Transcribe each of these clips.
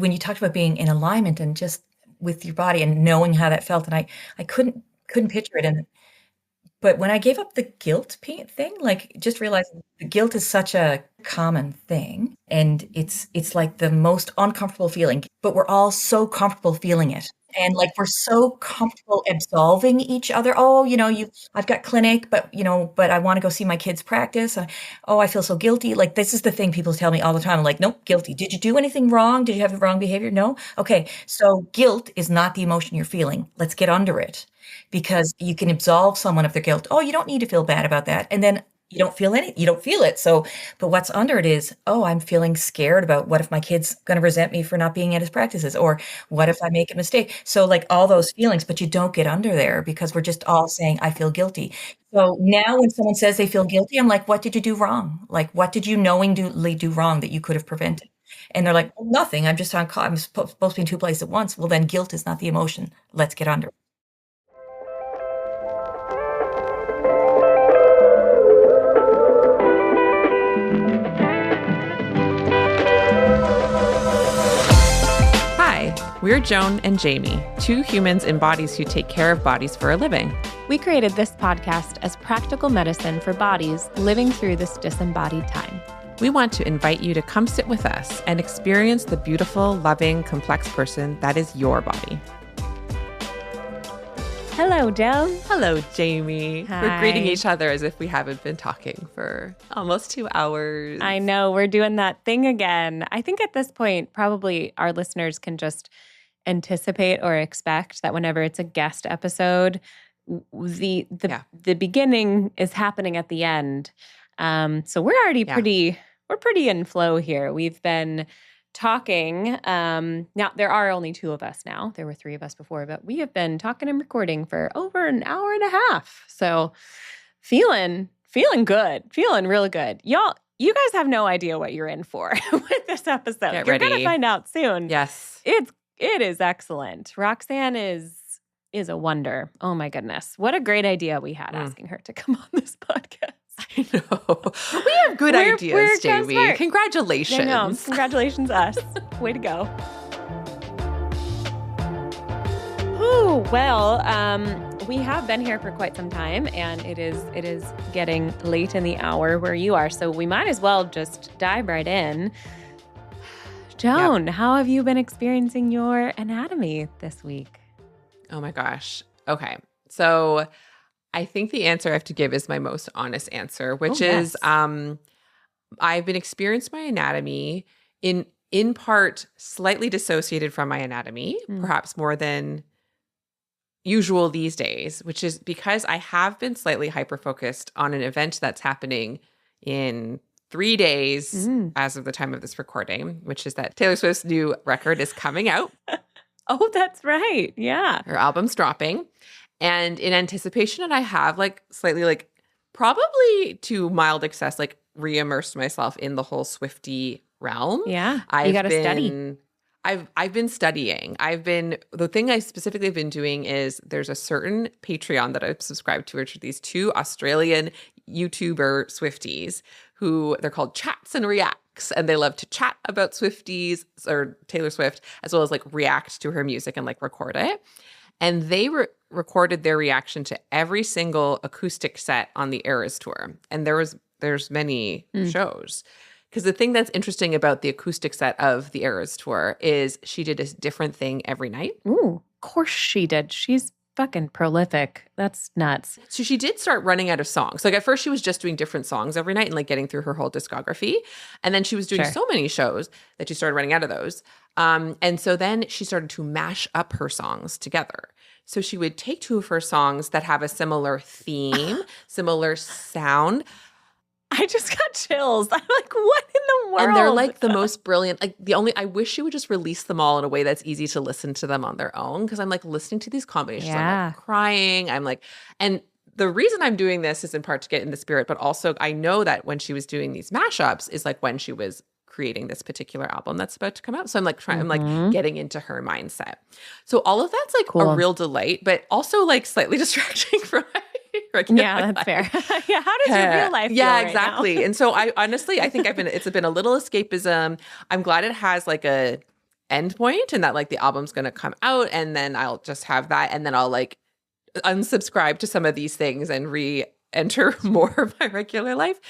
when you talked about being in alignment and just with your body and knowing how that felt, and I couldn't picture it. But when I gave up the guilt thing, like just realizing the guilt is such a common thing and it's like the most uncomfortable feeling, but we're all so comfortable feeling it. And like we're so comfortable absolving each other. Oh, I've got clinic, but I want to go see my kids practice. Oh, I feel so guilty. Like this is the thing people tell me all the time. I'm like, nope, guilty. Did you do anything wrong? Did you have the wrong behavior? No. Okay. So guilt is not the emotion you're feeling. Let's get under it because you can absolve someone of their guilt. Oh, you don't need to feel bad about that. And then you don't feel it. So, but what's under it is, oh, I'm feeling scared about what if my kid's going to resent me for not being at his practices, or what if I make a mistake? So like all those feelings, but you don't get under there because we're just all saying, I feel guilty. So now when someone says they feel guilty, I'm like, what did you do wrong? Like, what did you knowingly do wrong that you could have prevented? And they're like, oh, nothing. I'm just on call. I'm supposed to be in two places at once. Well, then guilt is not the emotion. Let's get under it. We're Joan and Jamie, two humans in bodies who take care of bodies for a living. We created this podcast as practical medicine for bodies living through this disembodied time. We want to invite you to come sit with us and experience the beautiful, loving, complex person that is your body. Hello, Joan. Hello, Jamie. Hi. We're greeting each other as if we haven't been talking for almost 2 hours. I know, we're doing that thing again. I think at this point, probably our listeners can just anticipate or expect that whenever it's a guest episode, the beginning is happening at the end. So we're already pretty in flow here. We've been talking. Now, there are only two of us now. There were three of us before, but we have been talking and recording for over an hour and a half. So feeling good, feeling really good. Y'all, you guys have no idea what you're in for with this episode. Get You're ready. going to find out soon. Yes. It is excellent. Roxanne is a wonder. Oh my goodness. What a great idea we had asking her to come on this podcast. I know. We have good ideas, Jamie. smart. Congratulations. I know. Congratulations, us. Way to go. Oh, well, we have been here for quite some time, and it is getting late in the hour where you are, so we might as well just dive right in. Joan, How have you been experiencing your anatomy this week? Oh my gosh. Okay. So I think the answer I have to give is my most honest answer, which is I've been experiencing my anatomy in part slightly dissociated from my anatomy, perhaps more than usual these days, which is because I have been slightly hyper-focused on an event that's happening in 3 days as of the time of this recording, which is that Taylor Swift's new record is coming out. Oh, that's right. Yeah. Her album's dropping. And in anticipation, and I have slightly probably to mild excess, re-immersed myself in the whole Swiftie realm. Yeah. You got to study. I've been studying. The thing I specifically have been doing is there's a certain Patreon that I've subscribed to, which are these two Australian YouTuber Swifties who they're called Chats and Reacts. And they love to chat about Swifties or Taylor Swift, as well as react to her music and record it. And they recorded their reaction to every single acoustic set on the Eras tour. And there's many shows. Because the thing that's interesting about the acoustic set of the Eras tour is she did a different thing every night. Ooh, of course she did. She's fucking prolific. That's nuts. So she did start running out of songs. At first she was just doing different songs every night and getting through her whole discography. And then she was doing so many shows that she started running out of those. And so then she started to mash up her songs together. So she would take two of her songs that have a similar theme, similar sound. I just got chills. I'm like, what in the world? And they're the most brilliant. I wish she would just release them all in a way that's easy to listen to them on their own. Because I'm listening to these combinations. Yeah. I'm crying. And the reason I'm doing this is in part to get in the spirit, but also I know that when she was doing these mashups is when she was creating this particular album that's about to come out. So I'm I'm getting into her mindset. So all of that's cool. A real delight, but also slightly distracting from yeah, that's fair. Yeah, how does your real life feel right exactly. now? And so I honestly, I think it's been a little escapism. I'm glad it has a end point, and that like the album's going to come out and then I'll just have that, and then I'll like unsubscribe to some of these things and re-enter more of my regular life.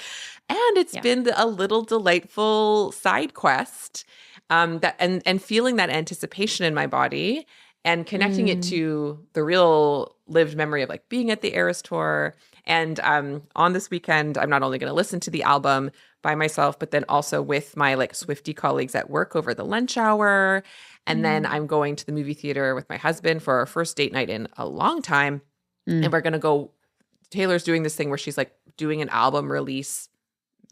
And it's been a little delightful side quest, that and feeling that anticipation in my body and connecting it to the real lived memory of like being at the Eras tour. And on this weekend, I'm not only going to listen to the album by myself, but then also with my like Swiftie colleagues at work over the lunch hour. And then I'm going to the movie theater with my husband for our first date night in a long time. And we're going to go, Taylor's doing this thing where she's like doing an album release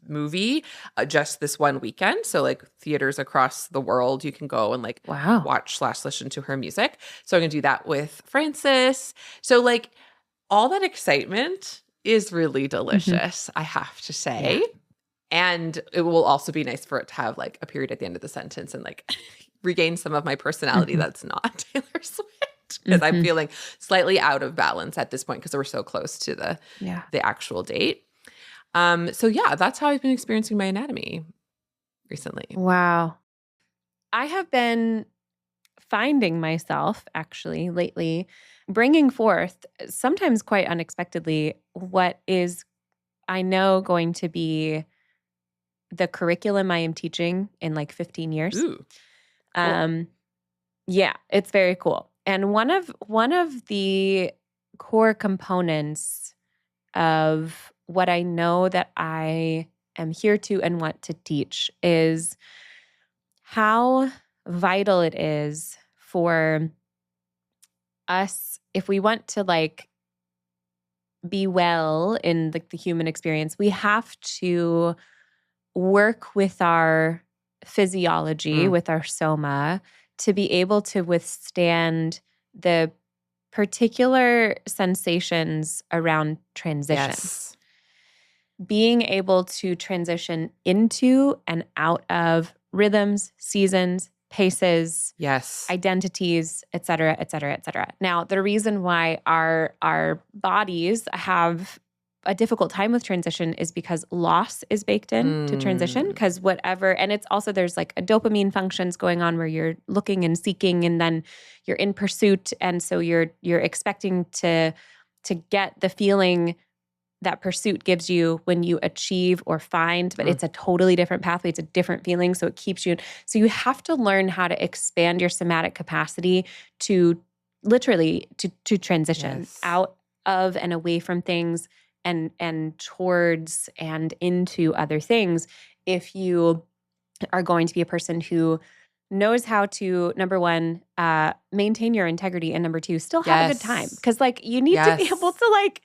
movie just this one weekend. So like theaters across the world, you can go and like watch/listen to her music. So I'm going to do that with Francis. So like all that excitement is really delicious, I have to say. Yeah. And it will also be nice for it to have like a period at the end of the sentence and like regain some of my personality that's not Taylor Swift, because I'm feeling slightly out of balance at this point because we're so close to the actual date. So yeah, that's how I've been experiencing my anatomy recently. Wow. I have been finding myself actually lately bringing forth, sometimes quite unexpectedly, what is, I know, going to be the curriculum I am teaching in like 15 years. Ooh, cool. Yeah, it's very cool. And one of the core components of what I know that I am here to and want to teach is how vital it is for us, if we want to like be well in like the human experience, we have to work with our physiology, with our soma, to be able to withstand the particular sensations around transition. Yes. Being able to transition into and out of rhythms, seasons, paces, identities, et cetera, et cetera, et cetera. Now, the reason why our bodies have a difficult time with transition is because loss is baked in to transition, because whatever, and it's also, there's like a dopamine functions going on where you're looking and seeking, and then you're in pursuit. And so you're expecting to get the feeling that pursuit gives you when you achieve or find, but it's a totally different pathway. It's a different feeling. So it keeps you. So you have to learn how to expand your somatic capacity to literally to transition out of and away from things and towards and into other things. If you are going to be a person who knows how to, number one, maintain your integrity, and number two, still have a good time. Because like you need to be able to like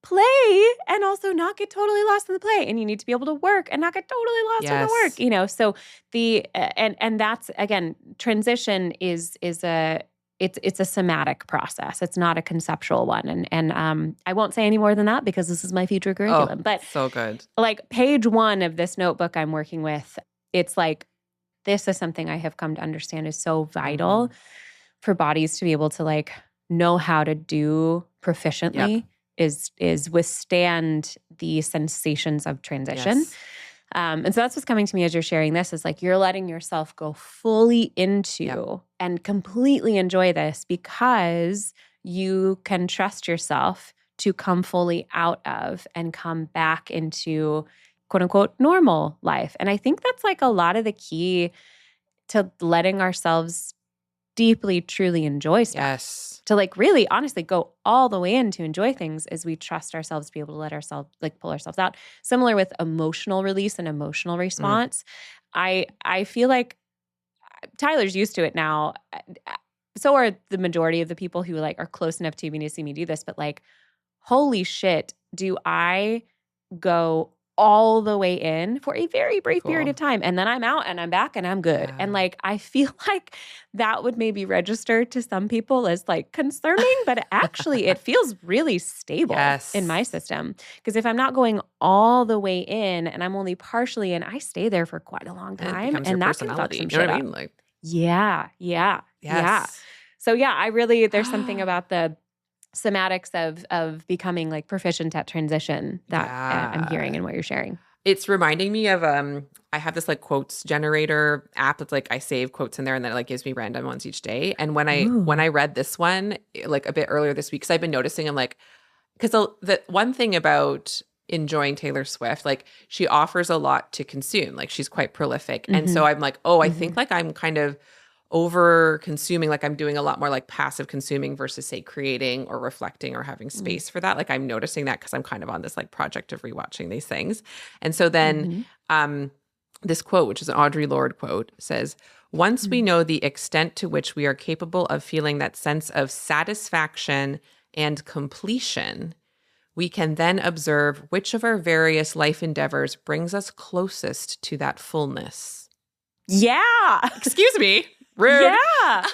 play and also not get totally lost in the play, and you need to be able to work and not get totally lost in the work, you know. So the and that's, again, transition is a it's a somatic process. It's not a conceptual one. And I won't say any more than that because this is my future curriculum. But so good. Like page 1 of this notebook I'm working with, it's like, this is something I have come to understand is so vital for bodies to be able to like know how to do proficiently. Is withstand the sensations of transition. And so that's what's coming to me as you're sharing this, is like you're letting yourself go fully into and completely enjoy this because you can trust yourself to come fully out of and come back into quote unquote normal life. And I think that's like a lot of the key to letting ourselves deeply, truly enjoy stuff. To like really honestly go all the way in to enjoy things, as we trust ourselves to be able to let ourselves like pull ourselves out. Similar with emotional release and emotional response. I feel like Tyler's used to it now. So are the majority of the people who like are close enough to me to see me do this, but like, holy shit, do I go all the way in for a very brief period of time, and then I'm out and I'm back and I'm good. And like, I feel like that would maybe register to some people as like concerning, but actually it feels really stable in my system. Because if I'm not going all the way in and I'm only partially in, I stay there for quite a long time, and that can fuck some shit up. Like, yeah. So yeah, I really, there's something about the somatics of becoming like proficient at transition that I'm hearing in what you're sharing. It's reminding me of I have this like quotes generator app that's like I save quotes in there and then it like gives me random ones each day. And when Ooh. I read this one like a bit earlier this week, because I've been noticing I'm like, because the one thing about enjoying Taylor Swift, like she offers a lot to consume. Like she's quite prolific. And Mm-hmm. so I'm like, oh, I Mm-hmm. think like I'm kind of over consuming, like I'm doing a lot more like passive consuming versus say creating or reflecting or having space for that. Like I'm noticing that because I'm kind of on this like project of rewatching these things. And so then Mm-hmm. this quote, which is an Audre Lorde quote, says, once we know the extent to which we are capable of feeling that sense of satisfaction and completion, we can then observe which of our various life endeavors brings us closest to that fullness. Yeah. Excuse me. Rude. Yeah.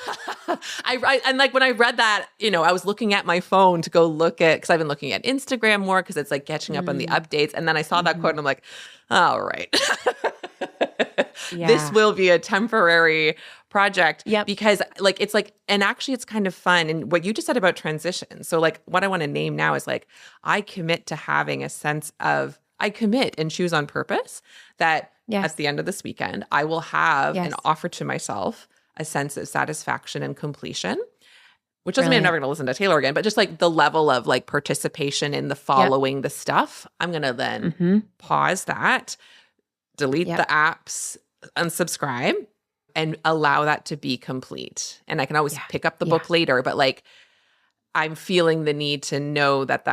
And like when I read that, I was looking at my phone to go look at, because I've been looking at Instagram more because it's like catching up on the updates. And then I saw that quote and I'm like, all right. This Yeah. will be a temporary project Yep. because like, it's like, and actually it's kind of fun. And what you just said about transition. So like what I want to name now is like, I commit to having a sense of, I commit and choose on purpose that Yes. at the end of this weekend, I will have Yes. and offer to myself a sense of satisfaction and completion, which doesn't mean I'm Brilliant. never going to listen to Taylor again, but just like the level of like participation in the following the stuff, I'm going to then Mm-hmm. pause that, delete Yep. the apps, unsubscribe, and allow that to be complete. And I can always Yeah. pick up the Yeah. book later, but like I'm feeling the need to know that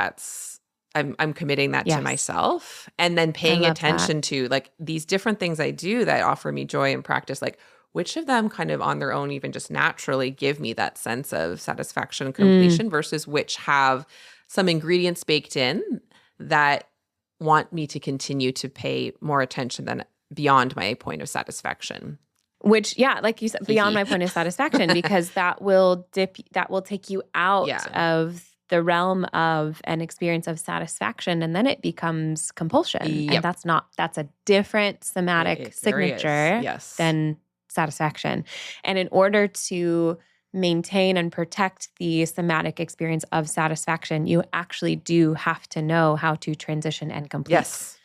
I'm committing that to Yes. myself, and then paying love attention to like these different things I do that offer me joy and practice, like which of them kind of on their own, even just naturally give me that sense of satisfaction and completion versus which have some ingredients baked in that want me to continue to pay more attention than beyond my point of satisfaction. Which, yeah, like you said, beyond my point of satisfaction, because that will take you out Yeah. of the realm of an experience of satisfaction, and then it becomes compulsion. Yep. And that's a different somatic It very is. signature Yes. than satisfaction. And in order to maintain and protect the somatic experience of satisfaction, you actually do have to know how to transition and complete. Yes.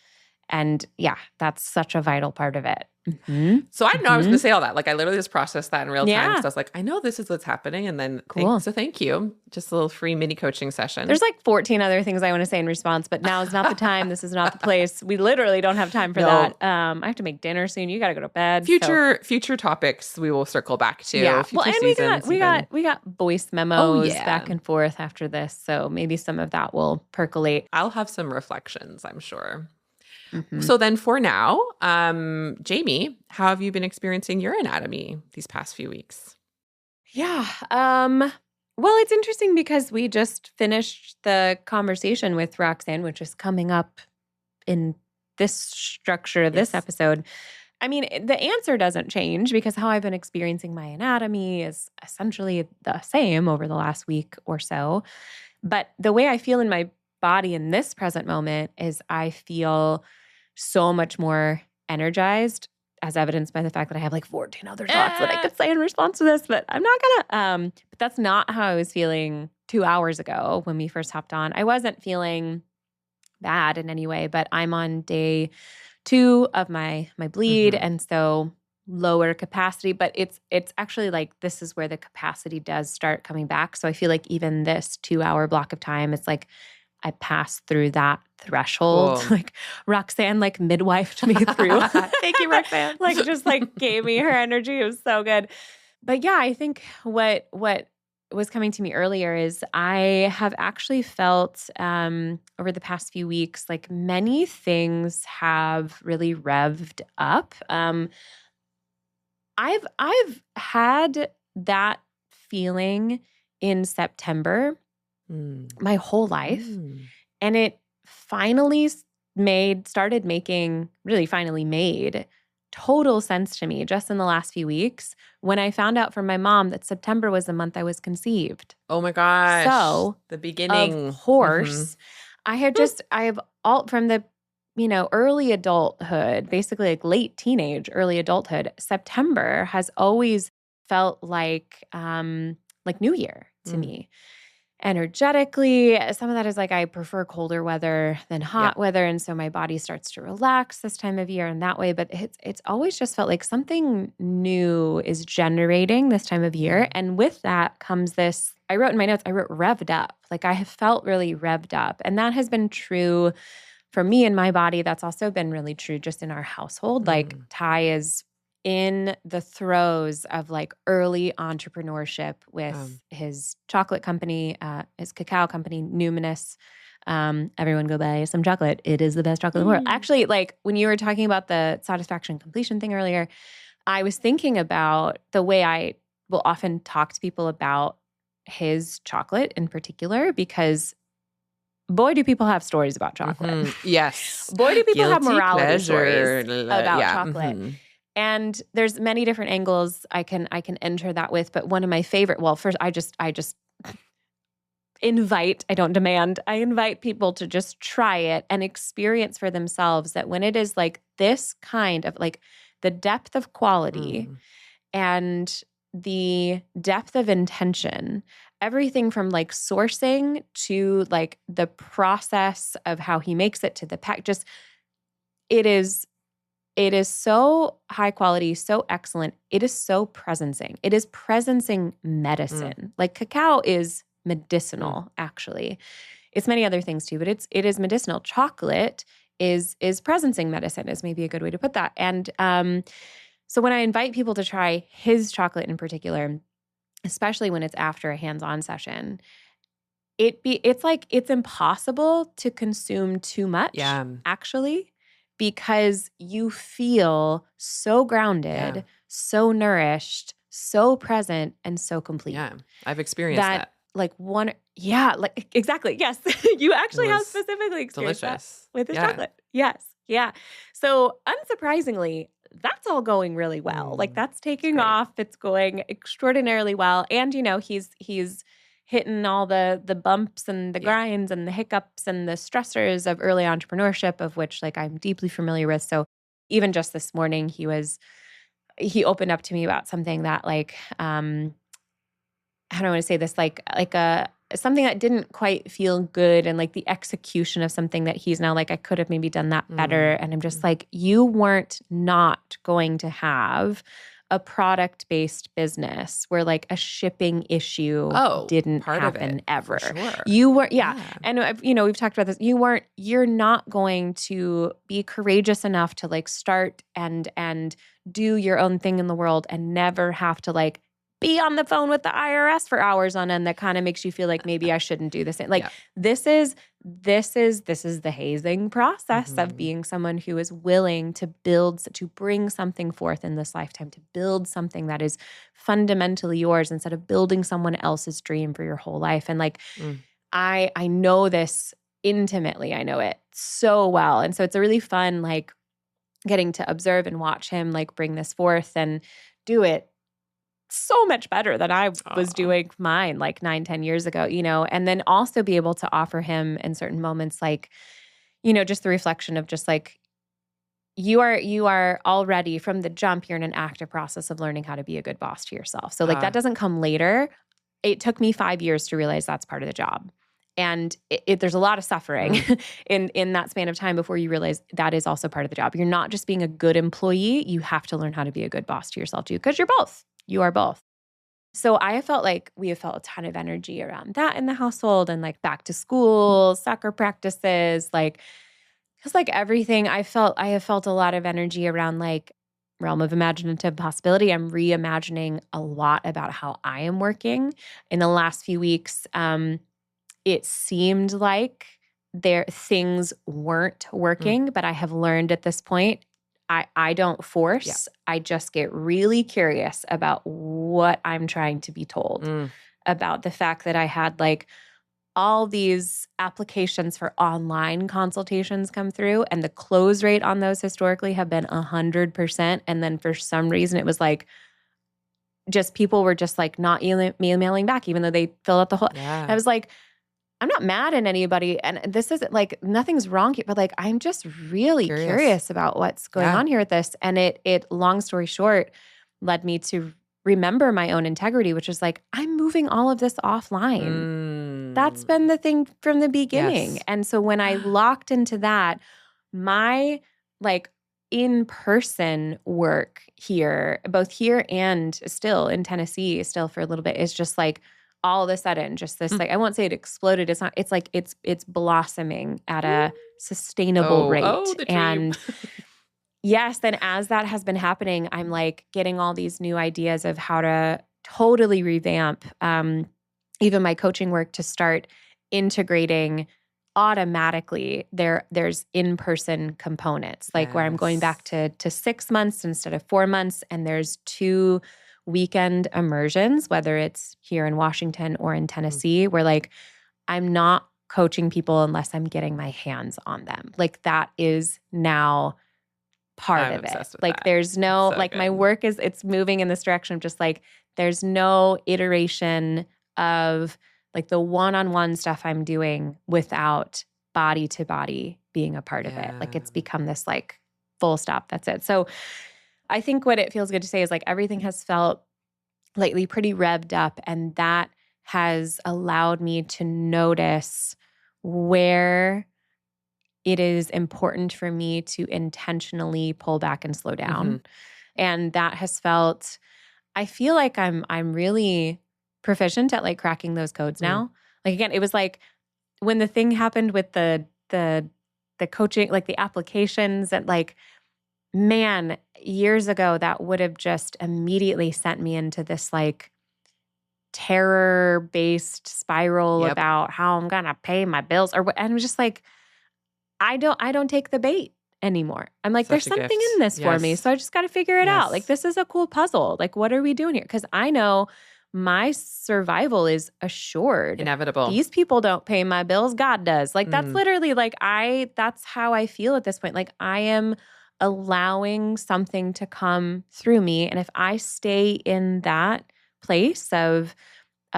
And yeah, that's such a vital part of it. Mm-hmm. So I didn't know I was going to say all that. Like I literally just processed that in real time. Yeah. So I was like, I know this is what's happening. And then Cool. thank you. Just a little free mini coaching session. There's like 14 other things I want to say in response, but now is not the time. This is not the place. We literally don't have time for that. I have to make dinner soon. You got to go to bed. Future topics we will circle back to. Yeah. Future Well, and seasons, we got voice memos yeah. back and forth after this. So maybe some of that will percolate. I'll have some reflections, I'm sure. Mm-hmm. So then for now, Jamie, how have you been experiencing your anatomy these past few weeks? Yeah. Well, it's interesting because we just finished the conversation with Roxanne, which is coming up in this structure of this episode. I mean, the answer doesn't change because how I've been experiencing my anatomy is essentially the same over the last week or so. But the way I feel in my body in this present moment is I feel so much more energized, as evidenced by the fact that I have like 14 other thoughts that I could say in response to this, but I'm not gonna. But that's not how I was feeling 2 hours ago when we first hopped on. I wasn't feeling bad in any way, but I'm on day 2 of my bleed, and so lower capacity. But it's actually like this is where the capacity does start coming back. So I feel like even this 2-hour block of time, it's like I passed through that threshold. Cool. Like Roxanne like midwifed me through. Thank you, Roxanne. Like just like gave me her energy. It was so good. But yeah, I think what was coming to me earlier is I have actually felt over the past few weeks like many things have really revved up. I've had that feeling in September my whole life. And it finally made total sense to me just in the last few weeks when I found out from my mom that September was the month I was conceived. Oh my gosh. So the beginning. Of course, I have all from the, early adulthood, basically like late teenage, early adulthood, September has always felt like New Year to me. energetically. Some of that is like I prefer colder weather than hot weather, and so my body starts to relax this time of year in that way. But it's always just felt like something new is generating this time of year, and with that comes this. I wrote in my notes, I wrote revved up. Like I have felt really revved up, and that has been true for me and my body. That's also been really true just in our household. Like Ty is in the throes of like early entrepreneurship with his chocolate company, his cacao company, Numinous. Everyone go buy some chocolate. It is the best chocolate in the world. Actually, like when you were talking about the satisfaction completion thing earlier, I was thinking about the way I will often talk to people about his chocolate in particular, because boy, do people have stories about chocolate. Yes. Boy, do people have Guilty morality pleasure. stories about chocolate. And there's many different angles I can enter that with, but one of my favorite, well, first I just invite, I don't demand, I invite people to just try it and experience for themselves that when it is like this kind of like the depth of quality and the depth of intention, everything from like sourcing to like the process of how he makes it to the pack, just it is so high quality, so excellent. It is so presencing. It is presencing medicine. Like cacao is medicinal, actually. It's many other things too, but it is medicinal. Chocolate is presencing medicine is maybe a good way to put that. And so when I invite people to try his chocolate in particular, especially when it's after a hands-on session, it's like it's impossible to consume too much, actually, because you feel so grounded, so nourished, so present, and so complete. Yeah, I've experienced that. Like like exactly. Yes, you actually have specifically experienced delicious. That with his chocolate. Yes, yeah. So unsurprisingly, that's all going really well. Like that's taking off. It's going extraordinarily well, and he's hitting all the bumps and the grinds and the hiccups and the stressors of early entrepreneurship, of which like I'm deeply familiar with. So even just this morning, he opened up to me about something that like how do I want to say this? Like something that didn't quite feel good, and like the execution of something that he's now like, I could have maybe done that better. And I'm just like, you weren't not going to have a product-based business where like a shipping issue didn't happen ever. Sure. You were, and we've talked about this. You're not going to be courageous enough to like start and do your own thing in the world and never have to like be on the phone with the IRS for hours on end. That kind of makes you feel like maybe I shouldn't do this. Like this is the hazing process of being someone who is willing to bring something forth in this lifetime, to build something that is fundamentally yours instead of building someone else's dream for your whole life. And like, I know this intimately. I know it so well. And so it's a really fun, like getting to observe and watch him like bring this forth and do it so much better than I was doing mine like 9-10 years ago, and then also be able to offer him in certain moments, like, just the reflection of just like, you are already from the jump, you're in an active process of learning how to be a good boss to yourself. So like that doesn't come later. It took me 5 years to realize that's part of the job. And there's a lot of suffering in that span of time before you realize that is also part of the job. You're not just being a good employee. You have to learn how to be a good boss to yourself too, because you're both. You are both. So I have felt like we have felt a ton of energy around that in the household, and like back to school, soccer practices, like just like everything. I have felt a lot of energy around like realm of imaginative possibility. I'm reimagining a lot about how I am working. In the last few weeks, it seemed like things weren't working, but I have learned at this point, I don't force. Yeah. I just get really curious about what I'm trying to be told about the fact that I had like all these applications for online consultations come through, and the close rate on those historically have been 100%. And then for some reason it was like, just people were just like not emailing back, even though they filled out the whole, I was like, I'm not mad at anybody, and this isn't like nothing's wrong here, but like I'm just really curious about what's going on here with this. And it long story short led me to remember my own integrity, which is like, I'm moving all of this offline. That's been the thing from the beginning. Yes. And so when I locked into that, my like in-person work here, both here and still in Tennessee, still for a little bit, is just like all of a sudden, just this like, I won't say it exploded. It's not, it's like it's blossoming at a sustainable rate. The dream. And yes, then as that has been happening, I'm like getting all these new ideas of how to totally revamp even my coaching work to start integrating automatically there's in-person components, like where I'm going back to 6 months instead of 4 months, and there's 2 weekend immersions, whether it's here in Washington or in Tennessee, where like I'm not coaching people unless I'm getting my hands on them. Like that is now part of it. Like there's no, like my work is, it's moving in this direction of just like, there's no iteration of like the one-on-one stuff I'm doing without body to body being a part of it. Like it's become this like full stop. That's it. So I think what it feels good to say is like everything has felt lately pretty revved up, and that has allowed me to notice where it is important for me to intentionally pull back and slow down. And that has felt, I feel like I'm really proficient at like cracking those codes now. Like again, it was like when the thing happened with the coaching, like the applications, and like, man, years ago that would have just immediately sent me into this like terror-based spiral about how I'm gonna pay my bills or what. And it was just like, I don't take the bait anymore. I'm like, there's something in this for me. So I just got to figure it out. Like, this is a cool puzzle. Like, what are we doing here? Because I know my survival is assured. Inevitable. These people don't pay my bills. God does. Like, that's literally like, that's how I feel at this point. Like, I am allowing something to come through me. And if I stay in that place of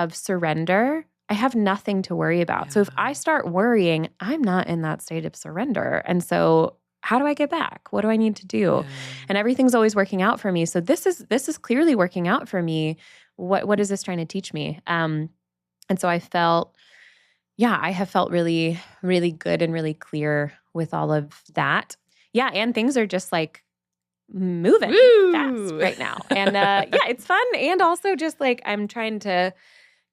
surrender, I have nothing to worry about. So if I start worrying, I'm not in that state of surrender. And so how do I get back? What do I need to do? And everything's always working out for me. So this is clearly working out for me. What is this trying to teach me? And so I felt, I have felt really, really good and really clear with all of that. Yeah. And things are just like moving fast right now. And it's fun. And also just like, I'm trying to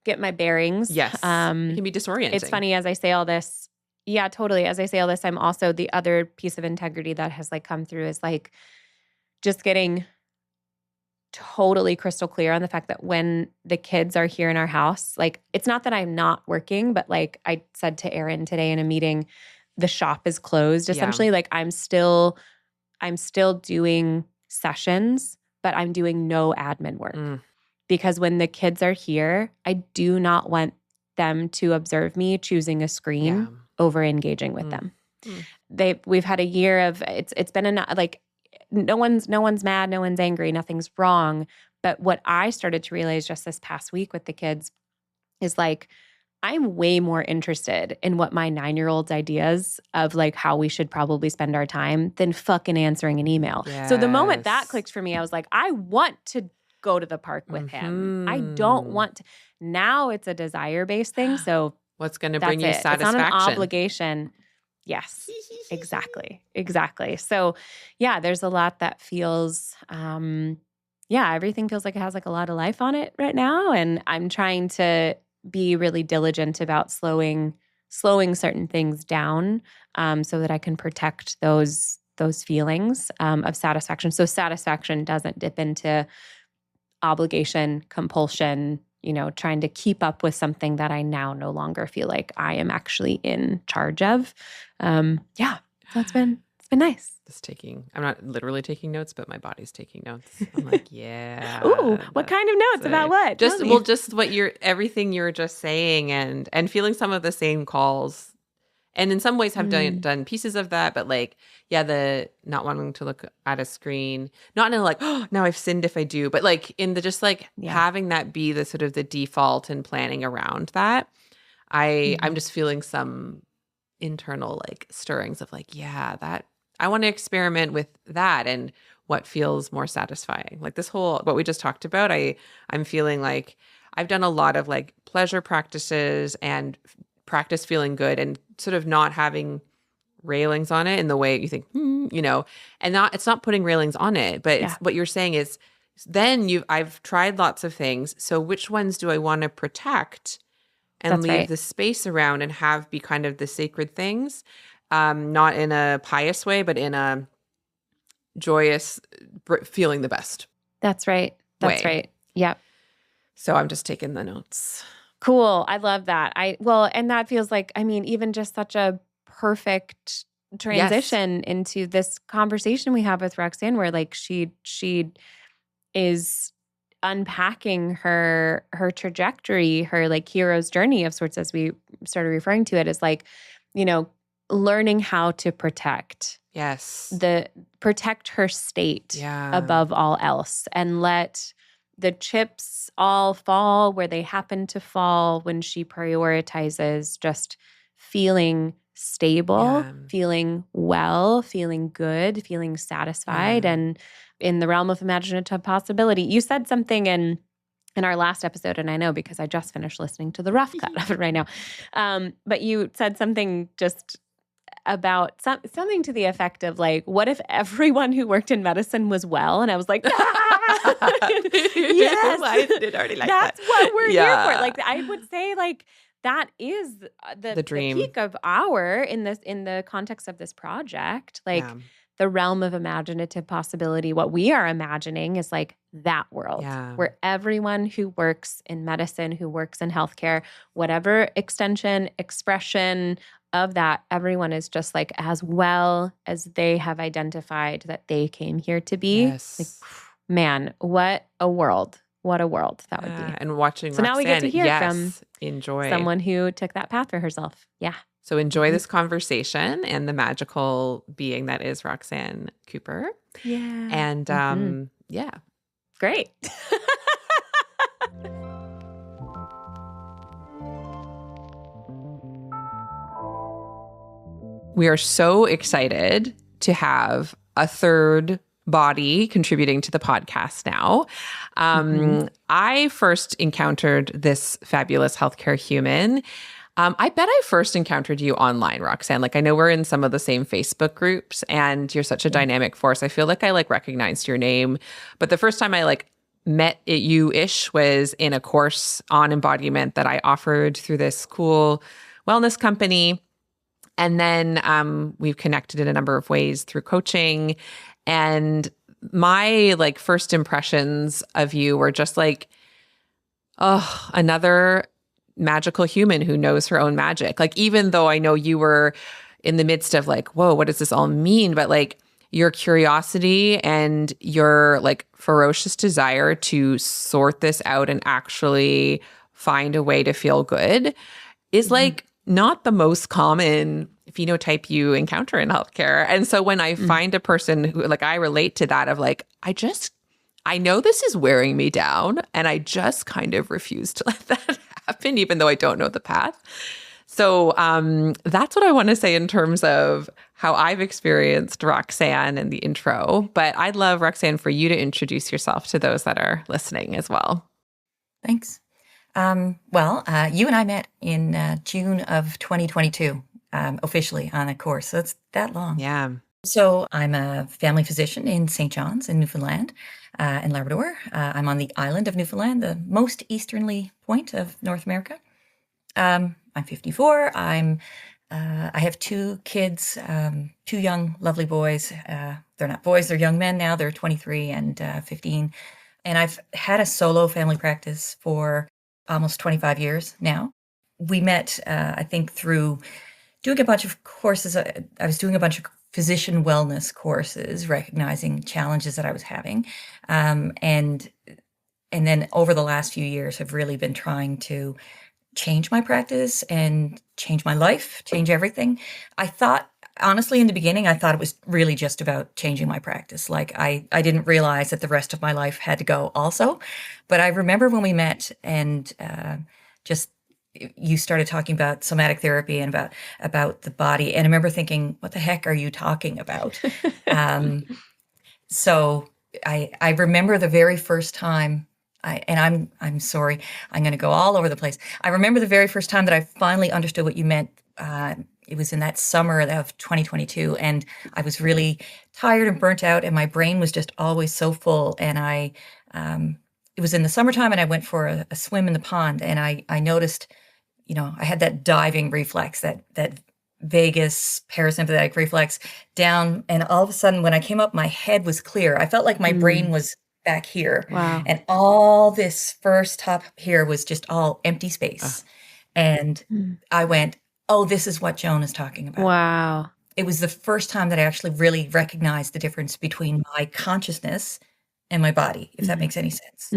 get my bearings. Yes. It can be disorienting. It's funny as I say all this. Yeah, totally. As I say all this, I'm also, the other piece of integrity that has like come through is like just getting totally crystal clear on the fact that when the kids are here in our house, like it's not that I'm not working, but like I said to Erin today in a meeting, the shop is closed essentially. Like I'm still doing sessions, but I'm doing no admin work. Because when the kids are here, I do not want them to observe me choosing a screen over engaging with them. We've had a year of it's been like no one's mad, no one's angry, nothing's wrong. But what I started to realize just this past week with the kids is like I'm way more interested in what my 9-year-old's ideas of like how we should probably spend our time than fucking answering an email. So the moment that clicked for me, I was like, I want to go to the park with him. I don't want to. Now it's a desire-based thing. So what's going to bring you satisfaction? It's not an obligation. Yes, exactly. So there's a lot that feels, everything feels like it has like a lot of life on it right now. And I'm trying to be really diligent about slowing certain things down so that I can protect those feelings of satisfaction. So satisfaction doesn't dip into obligation, compulsion, trying to keep up with something that I now no longer feel like I am actually in charge of. So it's been nice. I'm not literally taking notes, but my body's taking notes. I'm like, yeah. Ooh, what kind of notes about what? Just everything you were just saying and feeling some of the same calls. And in some ways have done pieces of that, but like, the not wanting to look at a screen, not in like, oh, now I've sinned if I do, but like in the just like having that be the sort of the default and planning around that. I'm just feeling some internal like stirrings of like, that I want to experiment with that and what feels more satisfying. Like this whole, what we just talked about, I'm feeling like I've done a lot of like pleasure practices and practice feeling good and sort of not having railings on it in the way you think, and it's not putting railings on it, but it's what you're saying is then I've tried lots of things. So which ones do I want to protect and leave the space around and have be kind of the sacred things, not in a pious way, but in a joyous, feeling the best. That's right. That's right. Yep. So I'm just taking the notes. Cool. I love that. And that feels like, even just such a perfect transition into this conversation we have with Roxanne, where like she is unpacking her trajectory, her like hero's journey of sorts, as we started referring to it, as like, learning how to protect. Yes. Protect her state above all else, and let the chips all fall where they happen to fall when she prioritizes just feeling stable, feeling well, feeling good, feeling satisfied, and in the realm of imaginative possibility. You said something in our last episode, and I know because I just finished listening to the rough cut of it right now, but you said something just about something to the effect of like, what if everyone who worked in medicine was well? And I was like, yes, I did already like that's what we're here for. Like, I would say like that is the dream, the peak of in the context of this project. Like the realm of imaginative possibility, what we are imagining is like that world where everyone who works in medicine, who works in healthcare, whatever expression of that, everyone is just like as well as they have identified that they came here to be. Yes. Like, man, what a world. What a world that would be. And watching so Roxanne, now we get to hear from enjoy someone who took that path for herself. Yeah. So enjoy this conversation and the magical being that is Roxanne Cooper. Yeah. And Great. We are so excited to have a third body contributing to the podcast now. I first encountered this fabulous healthcare human. I bet I first encountered you online, Roxanne. Like, I know we're in some of the same Facebook groups, and you're such a dynamic force. I feel like I recognized your name, but the first time I met you-ish was in a course on embodiment that I offered through this cool wellness company. And then we've connected in a number of ways through coaching. And my first impressions of you were just another magical human who knows her own magic. Even though I know you were in the midst of whoa, what does this all mean? But your curiosity and your ferocious desire to sort this out and actually find a way to feel good is not the most common phenotype you encounter in healthcare. And so when I find a person who I relate to that of I know this is wearing me down and I just kind of refuse to let that happen, even though I don't know the path. So that's what I want to say in terms of how I've experienced Roxanne in the intro. But I'd love, Roxanne, for you to introduce yourself to those that are listening as well. Thanks. You and I met in June of 2022, officially on a course. So it's that long. Yeah. So I'm a family physician in St. John's in Newfoundland and Labrador. I'm on the island of Newfoundland, the most easterly point of North America. I'm 54. I have 2 kids, 2 young, lovely boys. They're not boys, they're young men now. They're 23 and 15. And I've had a solo family practice for almost 25 years now. We met, I think, through doing a bunch of courses. I was doing a bunch of physician wellness courses, recognizing challenges that I was having. And then over the last few years, have really been trying to change my practice and change my life, change everything. I thought, honestly, in the beginning, I thought it was really just about changing my practice. I didn't realize that the rest of my life had to go also. But I remember when we met and you started talking about somatic therapy and about the body. And I remember thinking, what the heck are you talking about? So I remember the very first time I'm sorry, I'm going to go all over the place. I remember the very first time that I finally understood what you meant. It was in that summer of 2022, and I was really tired and burnt out, and my brain was just always so full. And it was in the summertime, and I went for a swim in the pond, and I noticed, I had that diving reflex, that vagus parasympathetic reflex down, and all of a sudden, when I came up, my head was clear. I felt like my brain was back here, Wow. and all this first top here was just all empty space. And I went, oh, this is what Joan is talking about. Wow. It was the first time that I actually really recognized the difference between my consciousness and my body, if that makes any sense.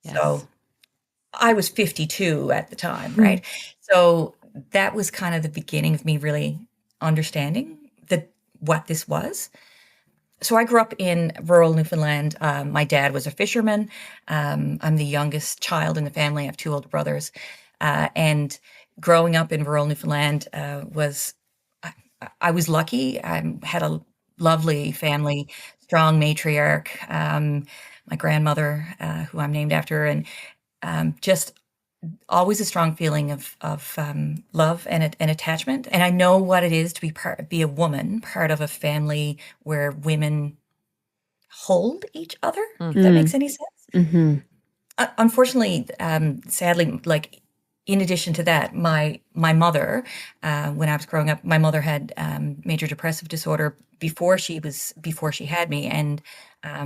Yes. So I was 52 at the time, right? So that was kind of the beginning of me really understanding what this was. So I grew up in rural Newfoundland. My dad was a fisherman. I'm the youngest child in the family. I have two older brothers. And growing up in rural Newfoundland I was lucky. I had a lovely family, strong matriarch, my grandmother, who I'm named after, and just always a strong feeling of love and attachment. And I know what it is to be a woman, part of a family where women hold each other, if that makes any sense. Unfortunately, sadly, like in addition to that, my mother, when I was growing up, my mother had major depressive disorder before she had me, and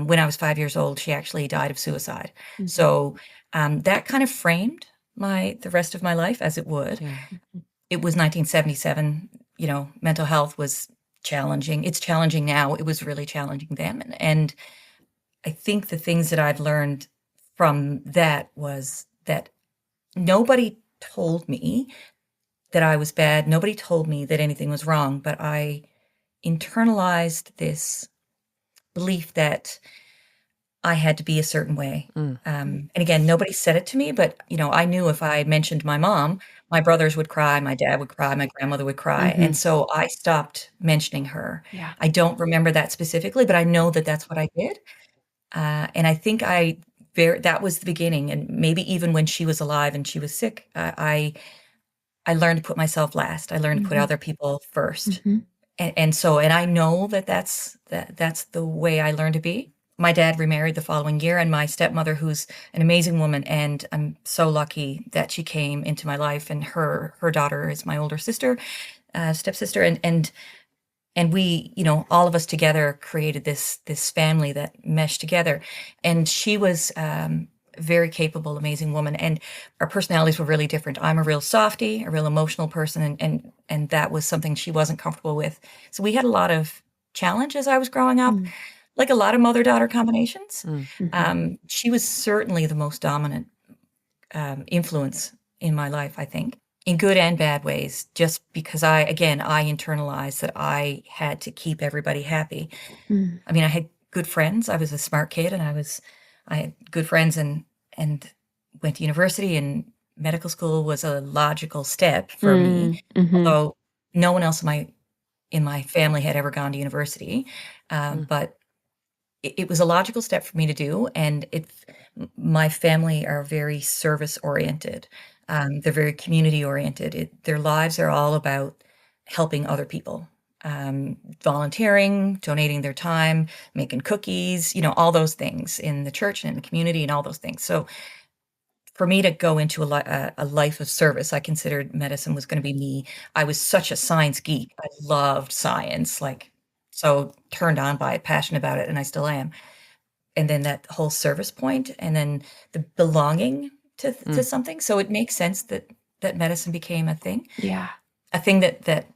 when I was 5 years old, she actually died of suicide. So that kind of framed the rest of my life, as it would. Yeah. It was 1977. Mental health was challenging. It's challenging now. It was really challenging then, and I think the things that I've learned from that was that nobody told me that I was bad. Nobody told me that anything was wrong, but I internalized this belief that I had to be a certain way. And again, nobody said it to me, but I knew if I mentioned my mom, my brothers would cry, my dad would cry, my grandmother would cry. And so I stopped mentioning her. Yeah. I don't remember that specifically, but I know that that's what I did. And I think that was the beginning. And maybe even when she was alive and she was sick, I learned to put myself last. I learned to put other people first. And I know that's the way I learned to be. My dad remarried the following year, and my stepmother, who's an amazing woman, and I'm so lucky that she came into my life, and her daughter is my older sister, stepsister, and we, all of us together created this family that meshed together. And she was a very capable, amazing woman, and our personalities were really different. I'm a real softie, a real emotional person, and that was something she wasn't comfortable with. So we had a lot of challenge as I was growing up, like a lot of mother-daughter combinations. She was certainly the most dominant influence in my life, I think, in good and bad ways, just because I internalized that I had to keep everybody happy. I mean, I had good friends. I was a smart kid, and I had good friends and went to university, and medical school was a logical step for me, although no one else in my family had ever gone to university. But it was a logical step for me to do, and my family are very service oriented. They're very community oriented. Their lives are all about helping other people, volunteering, donating their time, making cookies, all those things in the church and in the community and all those things. So for me to go into a life of service, I considered medicine was going to be me. I was such a science geek. I loved science, so turned on by it, passionate about it, and I still am. And then that whole service point, and then the belonging to something. So it makes sense that medicine became a thing. Yeah. A thing that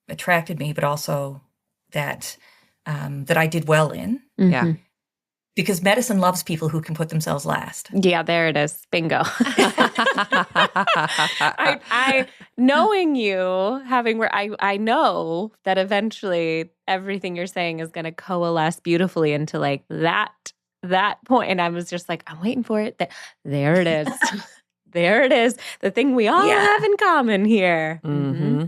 attracted me, but also that I did well in. Yeah. Because medicine loves people who can put themselves last. Yeah, there it is. Bingo. I knowing you, I know that eventually everything you're saying is going to coalesce beautifully into like that point. And I was just like, I'm waiting for it. There it is. There it is. The thing we all have in common here.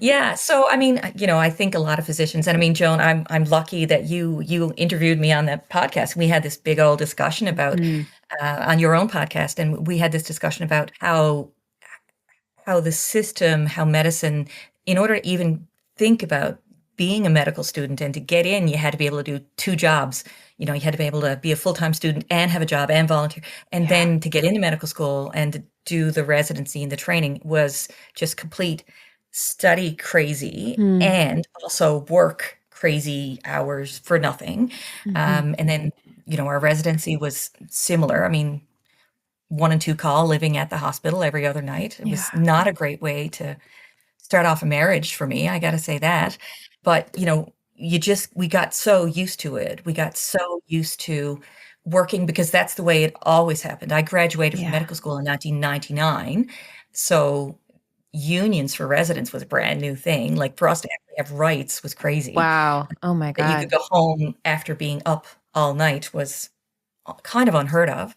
Yeah. So, I mean, I think a lot of physicians, and I mean, Joan, I'm lucky that you interviewed me on that podcast. We had this big old discussion about on your own podcast, and we had this discussion about how the system, how medicine, in order to even think about being a medical student and to get in, you had to be able to do two jobs. You had to be able to be a full-time student and have a job and volunteer. And then to get into medical school and to do the residency and the training was just complete study crazy and also work crazy hours for nothing. And then, our residency was similar. I mean, 1 and 2 call, living at the hospital every other night. It was not a great way to start off a marriage for me, I gotta say that. But, we got so used to it. We got so used to working because that's the way it always happened. I graduated from medical school in 1999. So unions for residents was a brand new thing. Like for us to actually have rights was crazy. Wow. Oh my That you could God. go home after being up all night was kind of unheard of.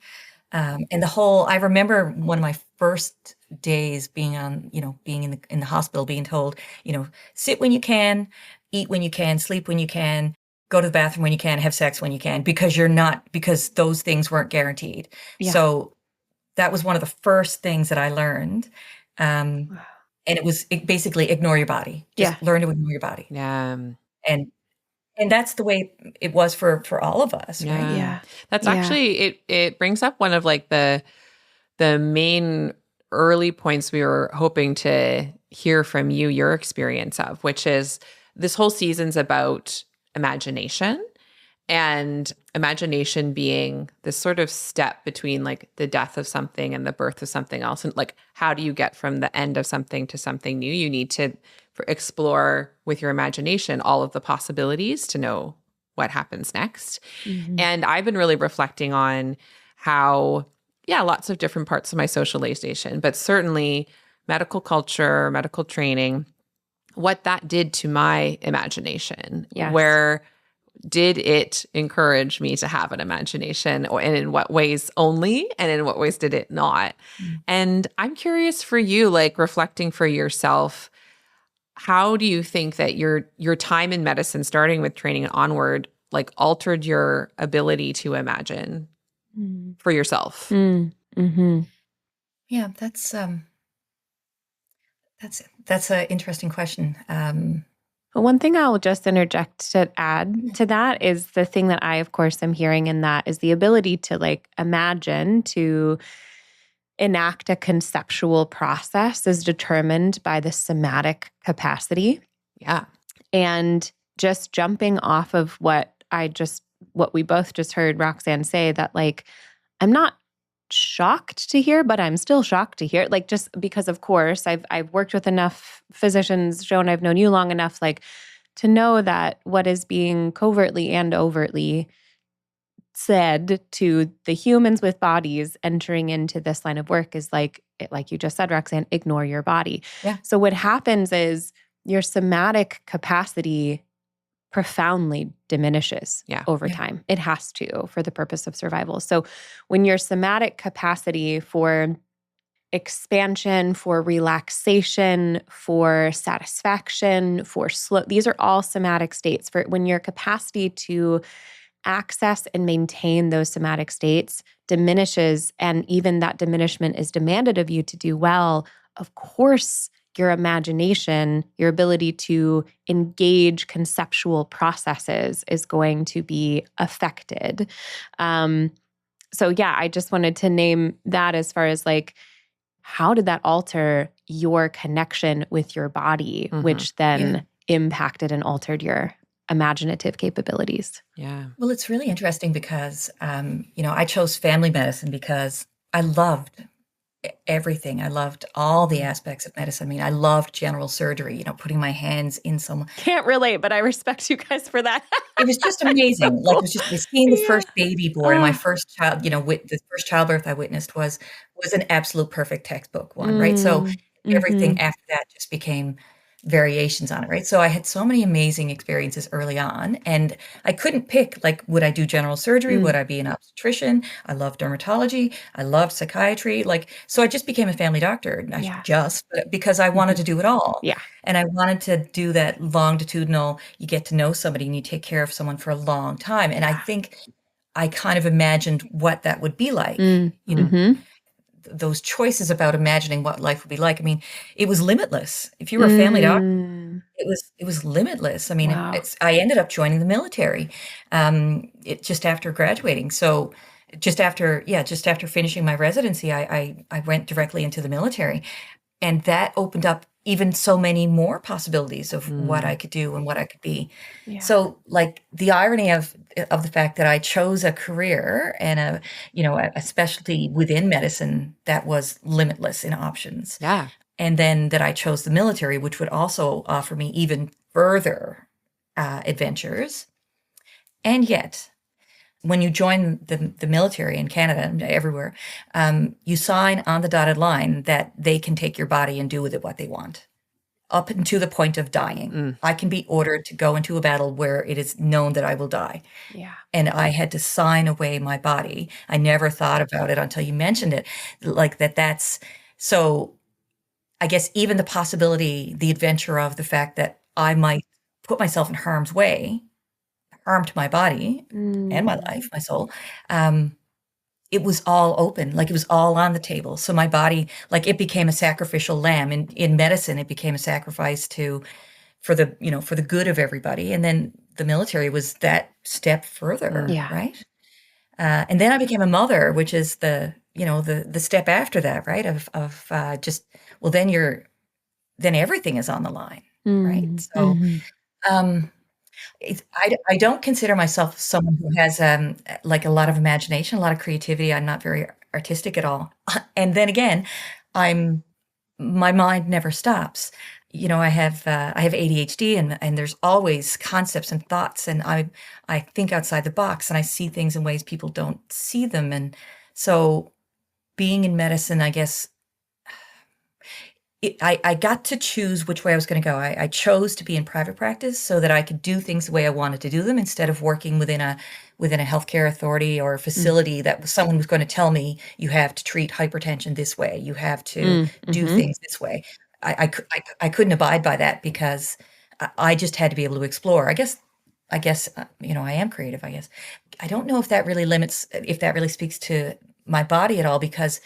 And I remember one of my first days being being in the hospital, being told, sit when you can, eat when you can, sleep when you can, go to the bathroom when you can, have sex when you can, because those things weren't guaranteed. Yeah. So that was one of the first things that I learned. And it basically ignore your body. Just learn to ignore your body. Yeah. And that's the way it was for all of us, right? Yeah. That's actually it brings up one of like the main early points we were hoping to hear from you, your experience of, which is this whole season's about imagination, and imagination being this sort of step between like the death of something and the birth of something else. And like, how do you get from the end of something to something new? You need to explore with your imagination all of the possibilities to know what happens next. And I've been really reflecting on how, lots of different parts of my socialization, but certainly medical culture, medical training, what that did to my imagination. Yes. Where did it encourage me to have an imagination, and in what ways only, and in what ways did it not? And I'm curious for you, like reflecting for yourself, how do you think that your time in medicine, starting with training and onward, like altered your ability to imagine for yourself? Yeah, that's an interesting question. But one thing I'll just interject to add to that is the thing that I, of course, am hearing in that is the ability to like imagine, to enact a conceptual process is determined by the somatic capacity. Yeah. And just jumping off of what we both just heard Roxanne say, that like, I'm not shocked to hear, but I'm still shocked to hear. Like, just because, of course, I've worked with enough physicians, Joan, I've known you long enough, like to know that what is being covertly and overtly said to the humans with bodies entering into this line of work is like you just said, Roxanne, ignore your body. Yeah. So what happens is your somatic capacity profoundly diminishes over time. It has to, for the purpose of survival. So when your somatic capacity for expansion, for relaxation, for satisfaction, for slow, these are all somatic states. For when your capacity to access and maintain those somatic states diminishes, and even that diminishment is demanded of you to do well, of course, your imagination, your ability to engage conceptual processes is going to be affected. So yeah, I just wanted to name that as far as like, how did that alter your connection with your body, which then impacted and altered your imaginative capabilities? Yeah. Well, it's really interesting because, I chose family medicine because I loved everything. I loved all the aspects of medicine. I mean, I loved general surgery, putting my hands in someone. Can't relate, but I respect you guys for that. It was just amazing. Like, it was just seeing the first baby born, and my first child, the first childbirth I witnessed was an absolute perfect textbook one, right? So everything after that just became variations on it, right? So I had so many amazing experiences early on, and I couldn't pick, like, would I do general surgery? Would I be an obstetrician? I love dermatology. I love psychiatry. Like, so I just became a family doctor, but because I wanted to do it all. Yeah. And I wanted to do that longitudinal, you get to know somebody and you take care of someone for a long time. And I think I kind of imagined what that would be like, those choices about imagining what life would be like. I mean, it was limitless. If you were a family doctor, it was limitless. I mean, Wow. I ended up joining the military, just after graduating. So just after finishing my residency, I went directly into the military, and that opened up even so many more possibilities of what I could do and what I could be. Yeah. So, like, the irony of the fact that I chose a career and a specialty within medicine that was limitless in options. Yeah. And then that I chose the military, which would also offer me even further adventures. And yet, when you join the military in Canada and everywhere, you sign on the dotted line that they can take your body and do with it what they want, up and to the point of dying. I can be ordered to go into a battle where it is known that I will die. Yeah. And I had to sign away my body. I never thought about it until you mentioned it, like that's so. I guess even the possibility, the adventure of the fact that I might put myself in harm's way, harm to my body and my life, my soul, it was all open, like it was all on the table. So my body, like, it became a sacrificial lamb. In medicine, it became a sacrifice for the good of everybody. And then the military was that step further, Yeah. right? And then I became a mother, which is the step after that, right? Of just, well, then everything is on the line, right? So, I don't consider myself someone who has like a lot of imagination, a lot of creativity. I'm not very artistic at all. And then again, my mind never stops. I have ADHD, and there's always concepts and thoughts, and I think outside the box, and I see things in ways people don't see them. And so, being in medicine, I guess I got to choose which way I was going to go. I chose to be in private practice so that I could do things the way I wanted to do them, instead of working within a healthcare authority or a facility that someone was going to tell me, you have to treat hypertension this way, you have to do things this way. I couldn't abide by that, because I just had to be able to explore. I guess I am creative. I guess I don't know if that really speaks to my body at all, because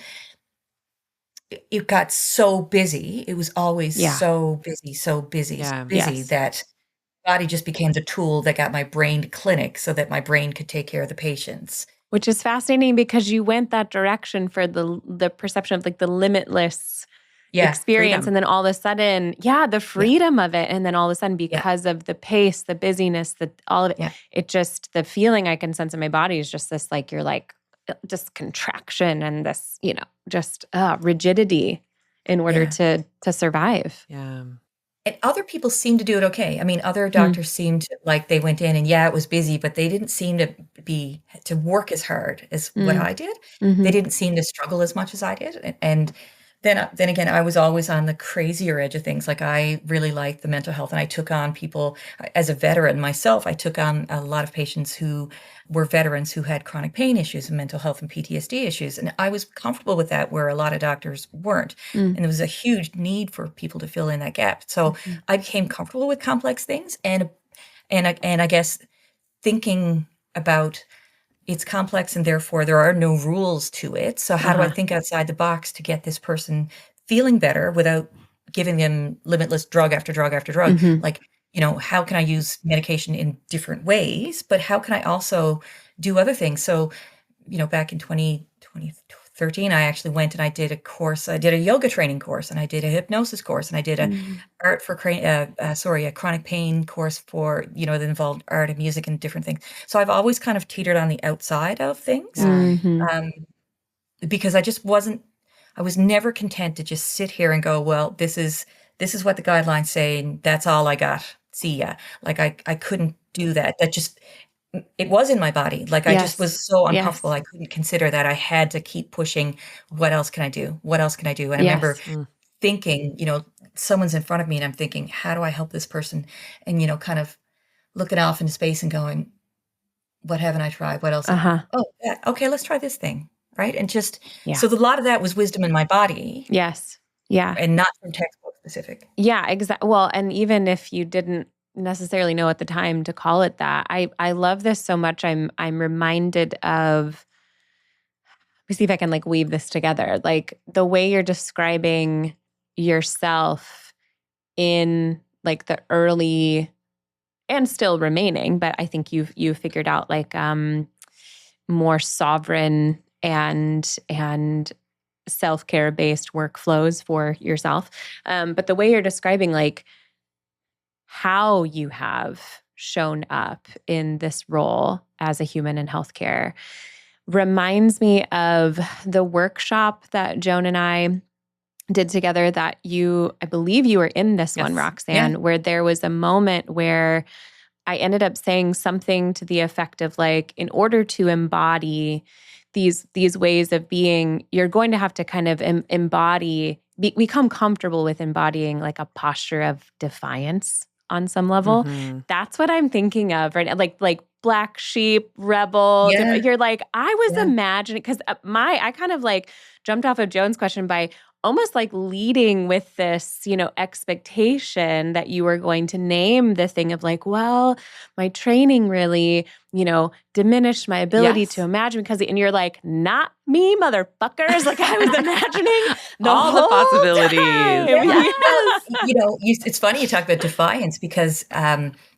it got so busy. It was always so busy, so busy, so Yeah. busy Yes. that body just became the tool that got my brain to clinic so that my brain could take care of the patients. Which is fascinating, because you went that direction for the perception of, like, the limitless Yeah, experience. freedom. And then all of a sudden, the freedom of it. And then all of a sudden, yeah, because of the pace, the busyness, all of it, yeah, the feeling I can sense in my body is just this, like, you're like, just contraction and this, just rigidity in order yeah. to survive. Yeah. And other people seem to do it okay. I mean, other doctors seemed to, like, they went in and it was busy, but they didn't seem to work as hard as what I did. They didn't seem to struggle as much as I did. And then again, I was always on the crazier edge of things. Like, I really liked the mental health, and I took on people as a veteran myself. I took on a lot of patients who were veterans who had chronic pain issues and mental health and PTSD issues. And I was comfortable with that, where a lot of doctors weren't. And there was a huge need for people to fill in that gap. So I became comfortable with complex things, and I guess thinking about, it's complex and therefore there are no rules to it. So how do I think outside the box to get this person feeling better without giving them limitless drug after drug after drug? Like, how can I use medication in different ways, but how can I also do other things? So, back in 2013, I actually went and I did a course. I did a yoga training course, and I did a hypnosis course, and I did a chronic pain course for, that involved art and music and different things. So I've always kind of teetered on the outside of things, because I was never content to just sit here and go, well, this is what the guidelines say, and that's all I got. See ya. Like, I couldn't do that. It was in my body. Like, I just was so uncomfortable. I couldn't consider that. I had to keep pushing. What else can I do? What else can I do? And I remember thinking, someone's in front of me, and I'm thinking, how do I help this person? And, kind of looking off into space and going, what haven't I tried? What else? Oh, yeah. Okay, let's try this thing. Right. And just, so a lot of that was wisdom in my body. Yes. Yeah. And not from textbook specific. Yeah, exactly. Well, and even if you didn't necessarily know at the time to call it that. I love this so much. I'm reminded of, let me see if I can like weave this together. Like the way you're describing yourself in like the early and still remaining, but I think you've figured out like more sovereign and self-care based workflows for yourself. But the way you're describing like how you have shown up in this role as a human in healthcare reminds me of the workshop that Joan and I did together that I believe you were in this one, Roxanne, where there was a moment where I ended up saying something to the effect of like, in order to embody these ways of being, you're going to have to kind of become comfortable with embodying like a posture of defiance on some level. That's what I'm thinking of right now. Like black sheep, rebel. You're like, I was imagining, because I kind of like jumped off of Joan's question by almost like leading with this, expectation that you were going to name the thing of like, well, my training really, diminished my ability to imagine and you're like, not me, motherfuckers. Like I was imagining all the possibilities. It's funny you talk about defiance because,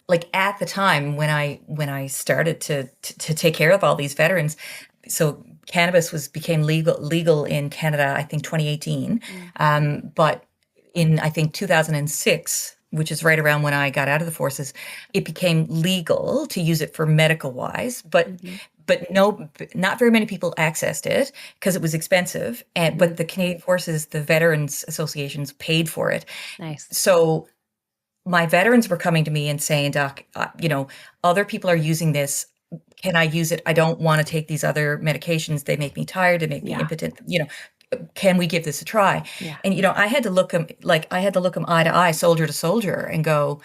like at the time when I started to take care of all these veterans, so cannabis became legal in Canada, I think 2018. But in, I think 2006, which is right around when I got out of the forces, it became legal to use it for medical wise, but not very many people accessed it because it was expensive. But the Canadian Forces, the Veterans Associations paid for it. Nice. So my veterans were coming to me and saying, Doc, other people are using this. Can I use it? I don't want to take these other medications. They make me tired. They make me impotent. Can we give this a try? Yeah. And, I had to look them eye to eye, soldier to soldier and go,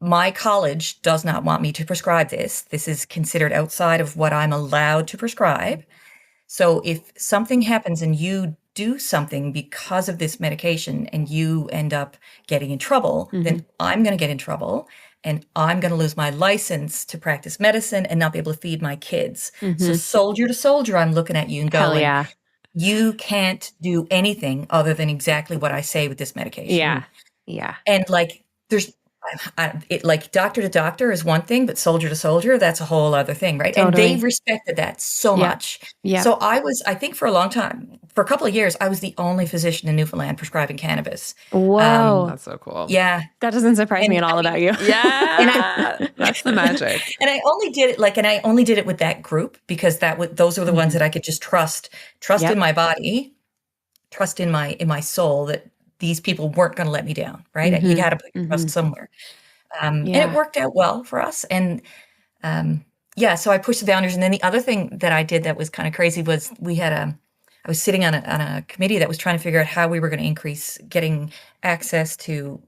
my college does not want me to prescribe this. This is considered outside of what I'm allowed to prescribe. So if something happens and you do something because of this medication and you end up getting in trouble, then I'm going to get in trouble and I'm going to lose my license to practice medicine and not be able to feed my kids. So soldier to soldier, I'm looking at you and going, you can't do anything other than exactly what I say with this medication. Yeah. Yeah. And like, like doctor to doctor is one thing, but soldier to soldier, that's a whole other thing, right? Totally. And they respected that so much. Yeah. So I think for a long time, for a couple of years, I was the only physician in Newfoundland prescribing cannabis. Whoa. That's so cool. Yeah. That doesn't surprise me at all about you. Yeah. That's the magic. And I only did it with that group because those were the ones that I could just trust in my body, trust in my soul that these people weren't going to let me down, right? You got to put your trust somewhere. And it worked out well for us. And so I pushed the boundaries. And then the other thing that I did that was kind of crazy was I was sitting on a committee that was trying to figure out how we were going to increase getting access to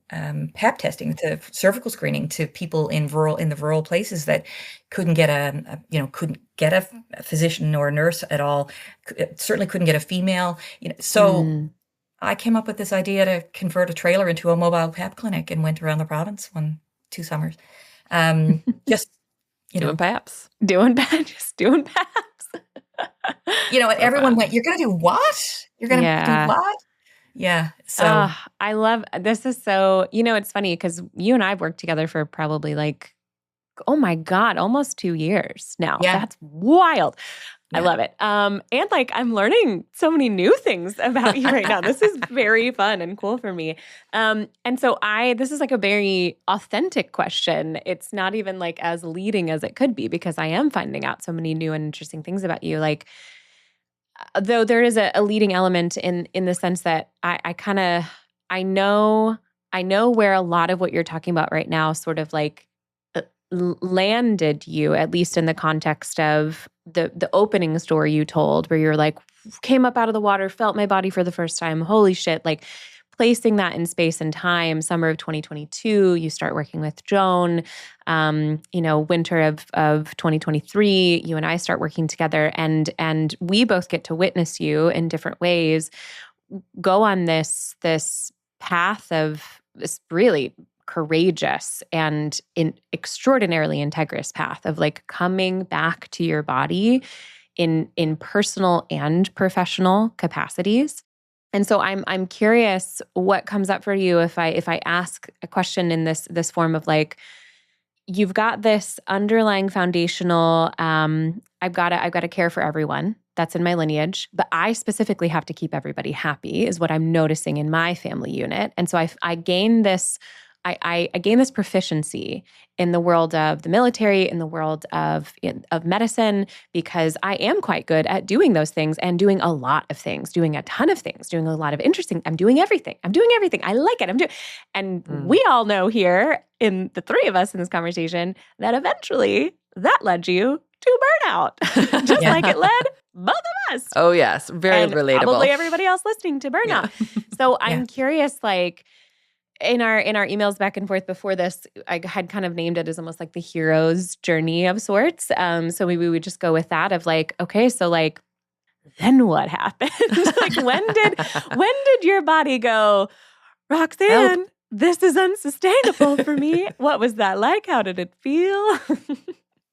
Pap testing, to cervical screening to people in the rural places that couldn't get a physician or a nurse at all, certainly couldn't get a female, so I came up with this idea to convert a trailer into a mobile Pap clinic and went around the province 2 summers. Just, doing Paps. Just doing Paps. And everyone went, you're going to do what? You're going to do what? Yeah. So I love, this is so, it's funny because you and I have worked together for probably like, oh my God, almost 2 years now. Yeah. That's wild. Yeah. I love it. And like, I'm learning so many new things about you right now. This is very fun and cool for me. And so this is like a very authentic question. It's not even like as leading as it could be because I am finding out so many new and interesting things about you. Like, though there is a leading element in the sense that I know where a lot of what you're talking about right now sort of like landed you, at least in the context of the opening story you told, where you're like, came up out of the water, felt my body for the first time. Holy shit. Like placing that in space and time, summer of 2022, you start working with Joan, winter of 2023, you and I start working together and we both get to witness you in different ways, go on this path of this really courageous and extraordinarily integrous path of like coming back to your body in personal and professional capacities. And so I'm curious what comes up for you if I ask a question in this form of like, you've got this underlying foundational, I've got to care for everyone. That's in my lineage, but I specifically have to keep everybody happy is what I'm noticing in my family unit. And so I gain this, I gain this proficiency in the world of the military, in the world of medicine, because I am quite good at doing those things and doing a lot of things, doing a ton of things, doing a lot of interesting. I'm doing everything. I like it. And we all know here in the three of us in this conversation that eventually that led you to burnout, just like it led both of us. Oh yes, very and relatable. Probably everybody else listening to burnout. Yeah. So I'm curious, like in our emails back and forth before this, I had kind of named it as almost like the hero's journey of sorts. So maybe we would just go with that of like, okay, so like, then what happened? Like when did your body go, Roxanne? Help. This is unsustainable for me. What was that like? How did it feel?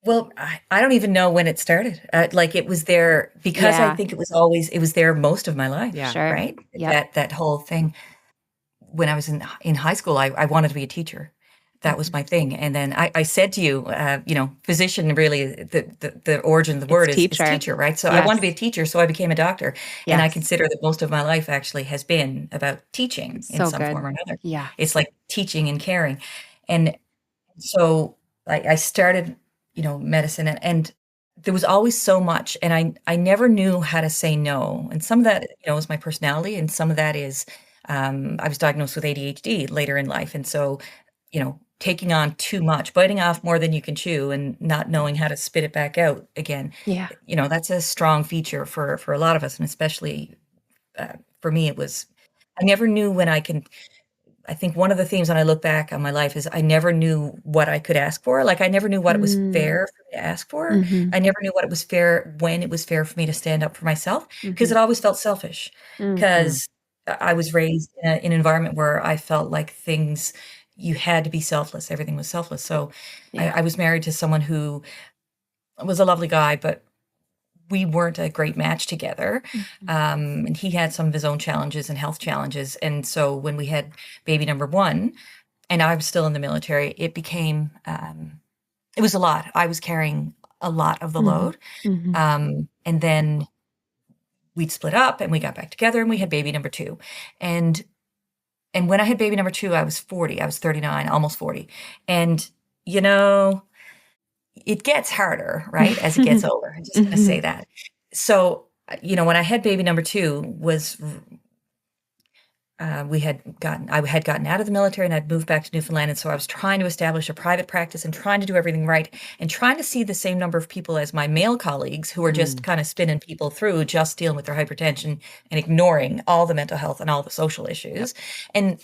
Well, I don't even know when it started. Like it was there because I think it was there most of my life. Yeah, sure. Right. Yep. That whole thing. When I was in high school, I wanted to be a teacher. That was my thing. And then I said to you, physician, really, the origin of the word is teacher, right? So I wanted to be a teacher, so I became a doctor. Yes. And I consider that most of my life actually has been about teaching in some form or another. Yeah. It's like teaching and caring. And so I started, medicine, and there was always so much, and I never knew how to say no. And some of that, is my personality, and some of that is I was diagnosed with ADHD later in life. And so, taking on too much, biting off more than you can chew and not knowing how to spit it back out again. Yeah. That's a strong feature for a lot of us. And especially for me, I never knew when I think one of the themes when I look back on my life is I never knew what I could ask for. Like I never knew what it was fair for me to ask for. I never knew what it was fair, when it was fair for me to stand up for myself, because it always felt selfish, because I was raised in an environment where I felt like you had to be selfless. Everything was selfless. So I was married to someone who was a lovely guy, but we weren't a great match together. And he had some of his own challenges and health challenges. And so when we had baby number one, and I was still in the military, it became, it was a lot. I was carrying a lot of the load. And then we'd split up and we got back together and we had baby number two. And when I had baby number two, I was 40. I was 39, almost 40. And, it gets harder, right, as it gets older. I'm just going to say that. So, when I had baby number two I had gotten out of the military and I'd moved back to Newfoundland. And so I was trying to establish a private practice and trying to do everything right and trying to see the same number of people as my male colleagues who were just kind of spinning people through, just dealing with their hypertension and ignoring all the mental health and all the social issues. And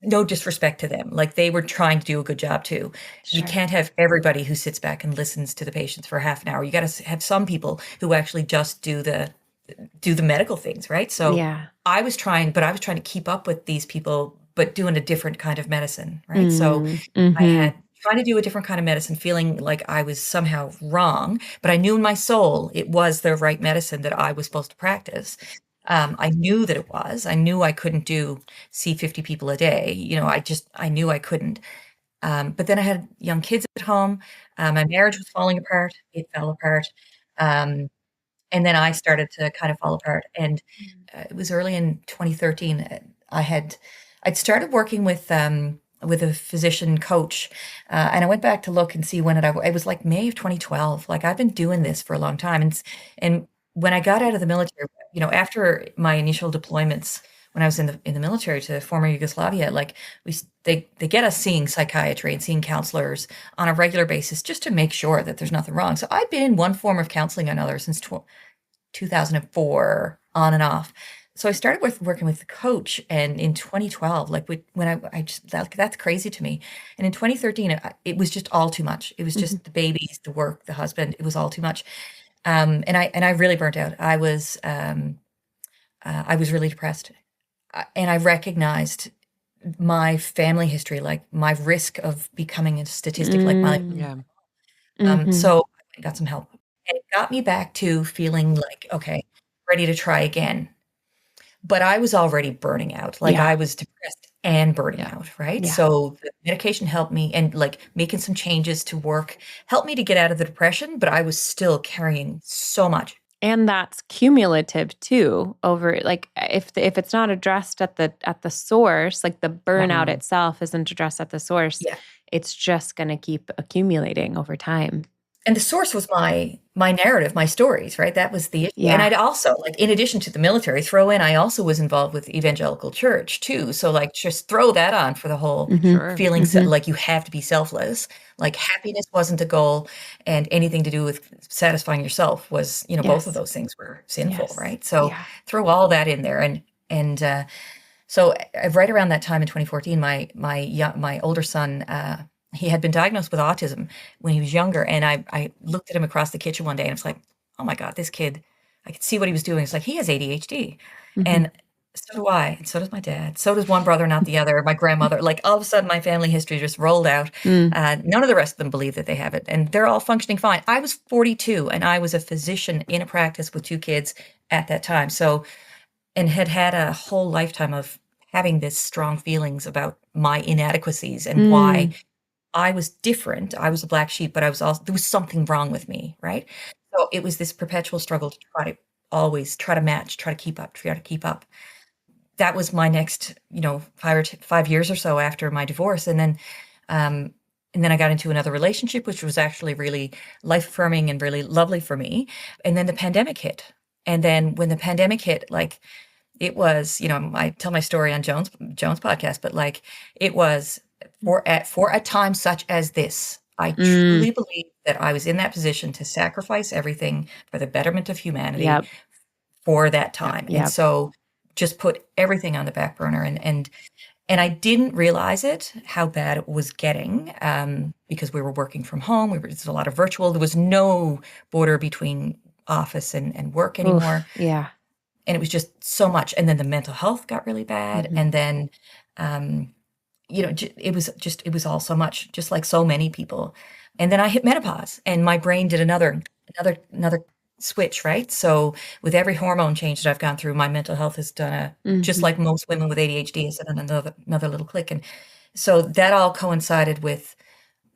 no disrespect to them. Like they were trying to do a good job too. Sure. You can't have everybody who sits back and listens to the patients for half an hour. You got to have some people who actually just do the medical things, right? So I was trying to keep up with these people, but doing a different kind of medicine, right? So I had trying to do a different kind of medicine, feeling like I was somehow wrong, but I knew in my soul it was the right medicine that I was supposed to practice. I knew that it was. I knew I couldn't see 50 people a day. I knew I couldn't. But then I had young kids at home. My marriage was falling apart. It fell apart. And then I started to kind of fall apart. And it was early in 2013. I'd started working with a physician coach. And I went back to look and see when it was like May of 2012. Like I've been doing this for a long time. And when I got out of the military, after my initial deployments, when I was in the military to former Yugoslavia, like they get us seeing psychiatry and seeing counselors on a regular basis just to make sure that there's nothing wrong. So I've been in one form of counseling or another since 2004, on and off. So I started working with the coach, and in 2012, like when I just that's crazy to me. And in 2013, it was just all too much. It was just the babies, the work, the husband. It was all too much. And I really burnt out. I was really depressed, and I recognized my family history, like my risk of becoming a statistic, like my, Yeah. so I got some help. And it got me back to feeling like, okay, ready to try again. But I was already burning out. Like Yeah. I was depressed and burning Yeah. out, right? Yeah. So the medication helped me, and like making some changes to work helped me to get out of the depression, but I was still carrying so much. And that's cumulative too over like if it's not addressed at the source, like the burnout itself isn't addressed at the source, Yeah. it's just going to keep accumulating over time. And the source was my narrative, my stories, right? That was the issue. And Yeah. I'd also, like, in addition to the military, throw in, I also was involved with evangelical church too. So like just throw that on for the whole Sure. feeling like you have to be selfless. Like happiness wasn't a goal, and anything to do with satisfying yourself was, both of Yes. those things were sinful, Yes. right? So Yeah. throw all that in there. And so right around that time in 2014, my older son, he had been diagnosed with autism when he was younger, and I looked at him across the kitchen one day, and I was like, "Oh my God, this kid!" I could see what he was doing. It's like he has ADHD, and so do I, and so does my dad. So does one brother, not the other. My grandmother. Like all of a sudden, my family history just rolled out. None of the rest of them believe that they have it, and they're all functioning fine. I was 42, and I was a physician in a practice with 2 kids at that time. So, and had a whole lifetime of having this strong feelings about my inadequacies and why I was different. I was a black sheep, but there was something wrong with me, right? So it was this perpetual struggle to always try to match, try to keep up. That was my next, 5 years or so after my divorce. And then I got into another relationship, which was actually really life affirming and really lovely for me. And then the pandemic hit. And then when the pandemic hit, like it was, I tell my story on Joan's podcast, but like it was for a time such as this, I truly believe that I was in that position to sacrifice everything for the betterment of humanity for that time. And so just put everything on the back burner, and I didn't realize it, how bad it was getting, because we were working from home. It's a lot of virtual. There was no border between office and work anymore. Yeah. And it was just so much. And then the mental health got really bad. And then, it was all so much, just like so many people. And then I hit menopause, and my brain did another switch, right? So with every hormone change that I've gone through, my mental health has done just like most women with ADHD, has done another little click. And so that all coincided with,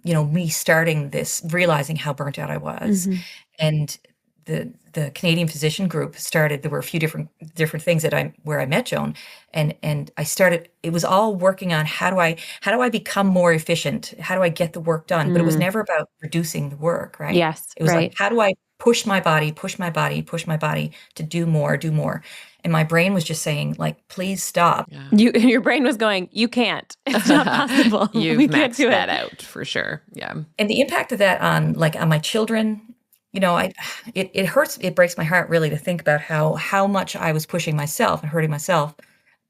me starting this, realizing how burnt out I was. And the Canadian Physician Group started. There were a few different things where I met Joan, and I started. It was all working on how do I become more efficient? How do I get the work done? But it was never about reducing the work, right? Yes, It was right. like, how do I push my body to do more? And my brain was just saying, like, please stop. Your brain was going, you can't. It's not possible. You've We can't maxed do that it. out for sure. Yeah. And the impact of that on my children, it hurts. It breaks my heart really to think about how much I was pushing myself and hurting myself,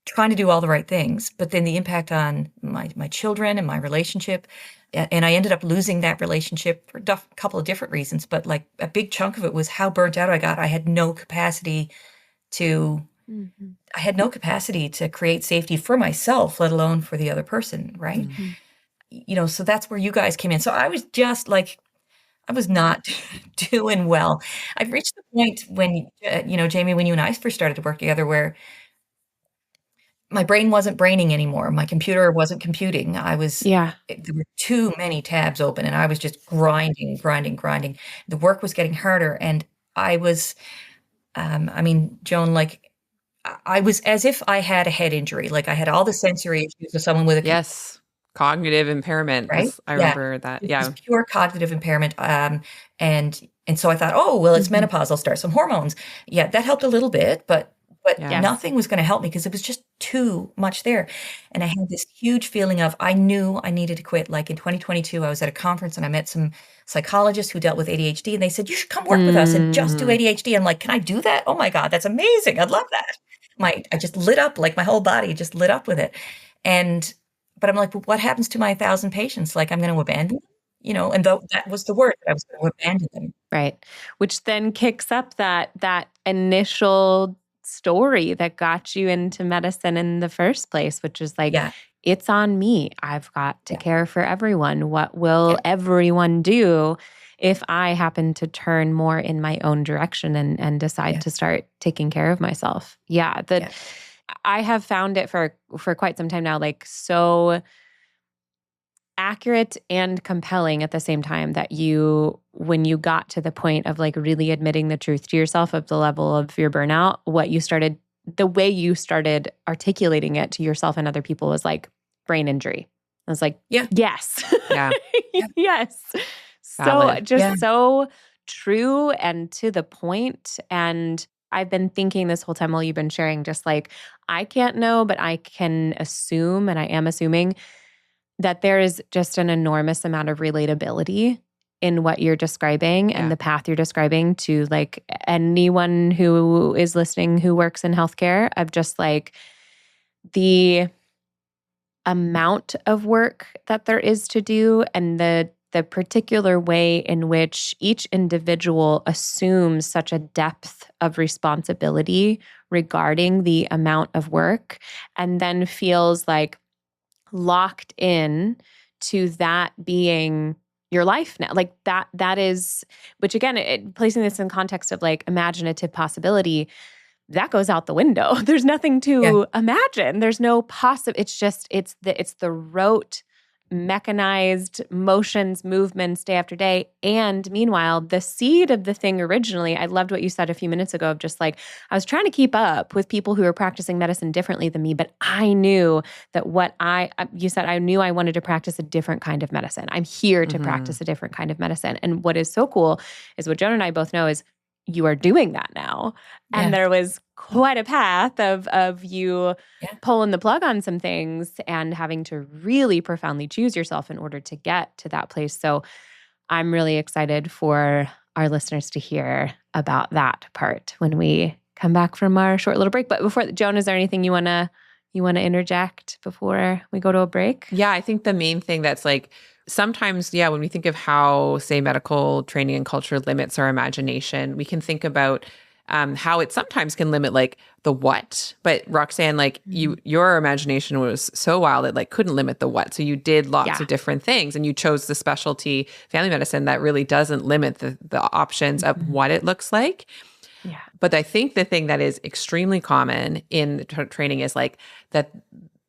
trying to do all the right things. But then the impact on my children and my relationship, and I ended up losing that relationship for a couple of different reasons. But like a big chunk of it was how burnt out I got. I had no capacity to create safety for myself, let alone for the other person, right? So that's where you guys came in. So I was just like, I was not doing well. I've reached the point when, Jamie, when you and I first started to work together, where my brain wasn't braining anymore. My computer wasn't computing. There were too many tabs open, and I was just grinding. The work was getting harder, and I was, Joan, like I was as if I had a head injury. Like I had all the sensory issues of someone with a Yes. Cognitive impairment right? I Yeah. remember that. It Yeah. was pure cognitive impairment. And so I thought, oh, well, it's menopause. I'll start some hormones. Yeah, that helped a little bit, but Yes. nothing was going to help me because it was just too much there. And I had this huge feeling of, I knew I needed to quit. Like in 2022, I was at a conference and I met some psychologists who dealt with ADHD, and they said, you should come work with us and just do ADHD. I'm like, can I do that? Oh my God, that's amazing. I'd love that. I just lit up, like my whole body just lit up with it. But I'm like, well, what happens to my 1,000 patients? Like, I'm going to abandon them, and that was the word, that I was going to abandon them. Right. Which then kicks up that initial story that got you into medicine in the first place, which is like, it's on me. I've got to care for everyone. What will everyone do if I happen to turn more in my own direction and decide to start taking care of myself? I have found it for quite some time now, like so accurate and compelling at the same time, that when you got to the point of like really admitting the truth to yourself of the level of your burnout, the way you started articulating it to yourself and other people was like brain injury. I was like, yes. Yeah. Yes. Valid. So true and to the point. And I've been thinking this whole time while you've been sharing, just like, I can't know, but I can assume, and I am assuming, that there is just an enormous amount of relatability in what you're describing and the path you're describing to like anyone who is listening who works in healthcare, of just like the amount of work that there is to do and the particular way in which each individual assumes such a depth of responsibility regarding the amount of work, and then feels like locked in to that being your life now. Like that is, which again, placing this in context of like imaginative possibility, that goes out the window. There's nothing to imagine. There's no it's the rote, mechanized motions, movements day after day. And meanwhile, the seed of the thing originally, I loved what you said a few minutes ago of just like, I was trying to keep up with people who were practicing medicine differently than me, but I knew that you said, I knew I wanted to practice a different kind of medicine. I'm here to practice a different kind of medicine. And what is so cool is what Joan and I both know is you are doing that now. And there was quite a path of you pulling the plug on some things and having to really profoundly choose yourself in order to get to that place. So I'm really excited for our listeners to hear about that part when we come back from our short little break. But before, Joan, is there anything you want to interject before we go to a break? Yeah, I think the main thing that's like, sometimes, when we think of how, say, medical training and culture limits our imagination, we can think about how it sometimes can limit like the what. But Roxanne, like your imagination was so wild it like couldn't limit the what. So you did lots of different things, and you chose the specialty family medicine that really doesn't limit the options of what it looks like. Yeah. But I think the thing that is extremely common in training is like that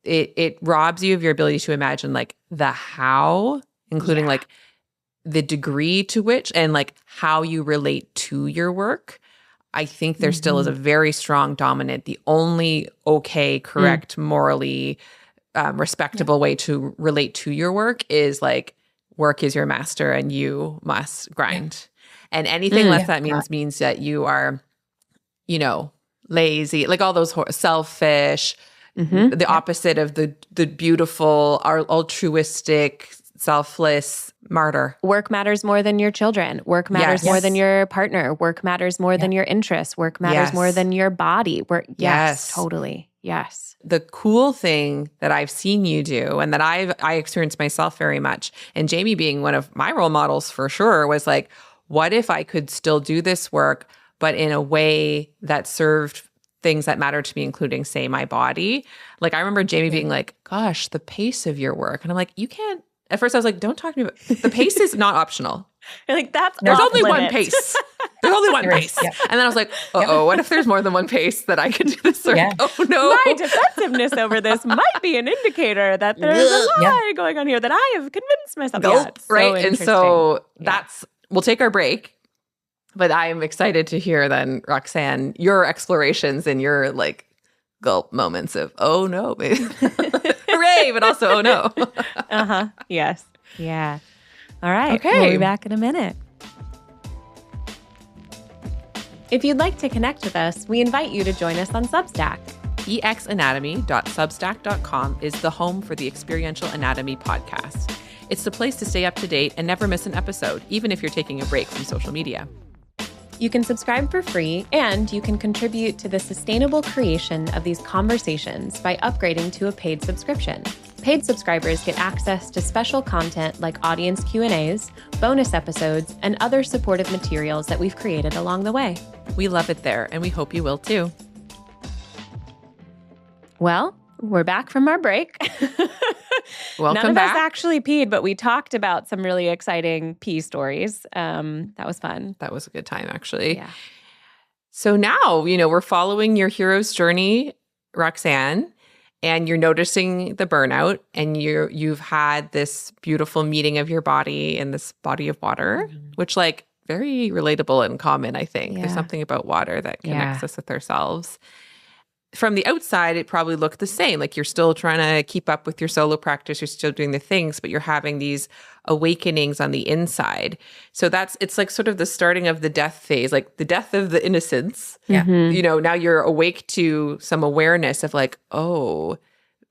it robs you of your ability to imagine like the how, including like the degree to which and like how you relate to your work. I think there still is a very strong dominant, the only correct, morally respectable way to relate to your work is like work is your master and you must grind. And anything less that means that you are, lazy, like all those selfish, the opposite of the beautiful, altruistic, selfless martyr. Work matters more than your children. Work matters more than your partner. Work matters more than your interests. Work matters more than your body. Totally. Yes. The cool thing that I've seen you do and that I experienced myself very much, and Jamie being one of my role models for sure, was like, what if I could still do this work, but in a way that served things that matter to me, including, say, my body? Like, I remember Jamie being like, gosh, the pace of your work. And I'm like, you can't. At first I was like, don't talk to me about the pace is not optional. You're like, there's only one pace. There's only one pace. Yeah. And then I was like, what if there's more than one pace that I could do this? Oh no. My defensiveness over this might be an indicator that there's a lie going on here that I have convinced myself. Right. And so we'll take our break. But I'm excited to hear then, Roxanne, your explorations and your like gulp moments of, oh no, baby. Hooray, but also, oh no. Yes. Yeah. All right. Okay. We'll be back in a minute. If you'd like to connect with us, we invite you to join us on Substack. exanatomy.substack.com is the home for the Experiential Anatomy podcast. It's the place to stay up to date and never miss an episode, even if you're taking a break from social media. You can subscribe for free, and you can contribute to the sustainable creation of these conversations by upgrading to a paid subscription. Paid subscribers get access to special content like audience Q&As, bonus episodes, and other supportive materials that we've created along the way. We love it there, and we hope you will too. Well, We're back from our break. Welcome None of back. us actually peed, but we talked about some really exciting pee stories. That was fun. That was a good time, actually. Yeah. So now, we're following your hero's journey, Roxanne, and you're noticing the burnout, and you've had this beautiful meeting of your body in this body of water, which very relatable and common, I think. There's something about water that connects us with ourselves. From the outside, it probably looked the same. Like you're still trying to keep up with your solo practice, you're still doing the things, but you're having these awakenings on the inside. So it's like sort of the starting of the death phase, like the death of the innocence. Yeah. Now you're awake to some awareness of like, oh,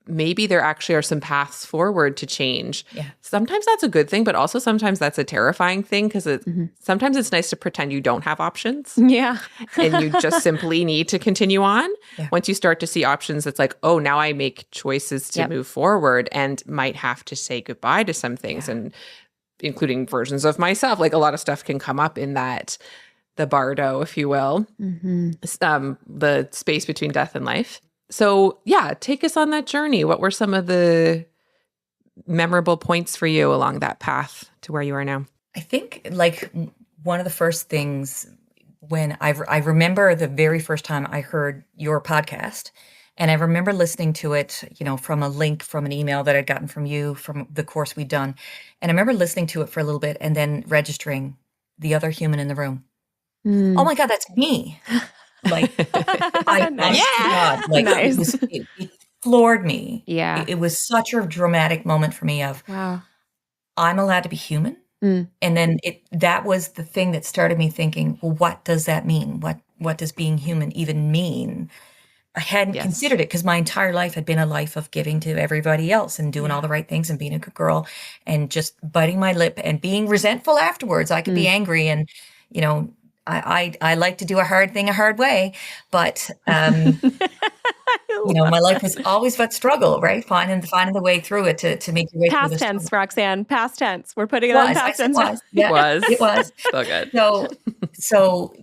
maybe there actually are some paths forward to change. Yeah. Sometimes that's a good thing, but also sometimes that's a terrifying thing because sometimes it's nice to pretend you don't have options. Yeah. And you just simply need to continue on. Yeah. Once you start to see options, it's like, oh, now I make choices to move forward and might have to say goodbye to some things, and including versions of myself. Like a lot of stuff can come up in that, the bardo, if you will, the space between death and life. So take us on that journey. What were some of the memorable points for you along that path to where you are now? I think one of the first things when I remember the very first time I heard your podcast, and I remember listening to it, from a link from an email that I'd gotten from you from the course we'd done. And I remember listening to it for a little bit and then registering the other human in the room. Oh my God, that's me. Nice. God, Nice. it floored me. Yeah. It was such a dramatic moment for me of, Wow. I'm allowed to be human. And then that was the thing that started me thinking, well, what does that mean? What does being human even mean? I hadn't considered it because my entire life had been a life of giving to everybody else and doing all the right things and being a good girl and just biting my lip and being resentful afterwards. I could be angry and, I like to do a hard thing a hard way, but my life was always about struggle, right? Finding the way through it to make your way Past through this. tense, Roxanne. Past tense. We're putting it on past tense. Yeah, It was. So good.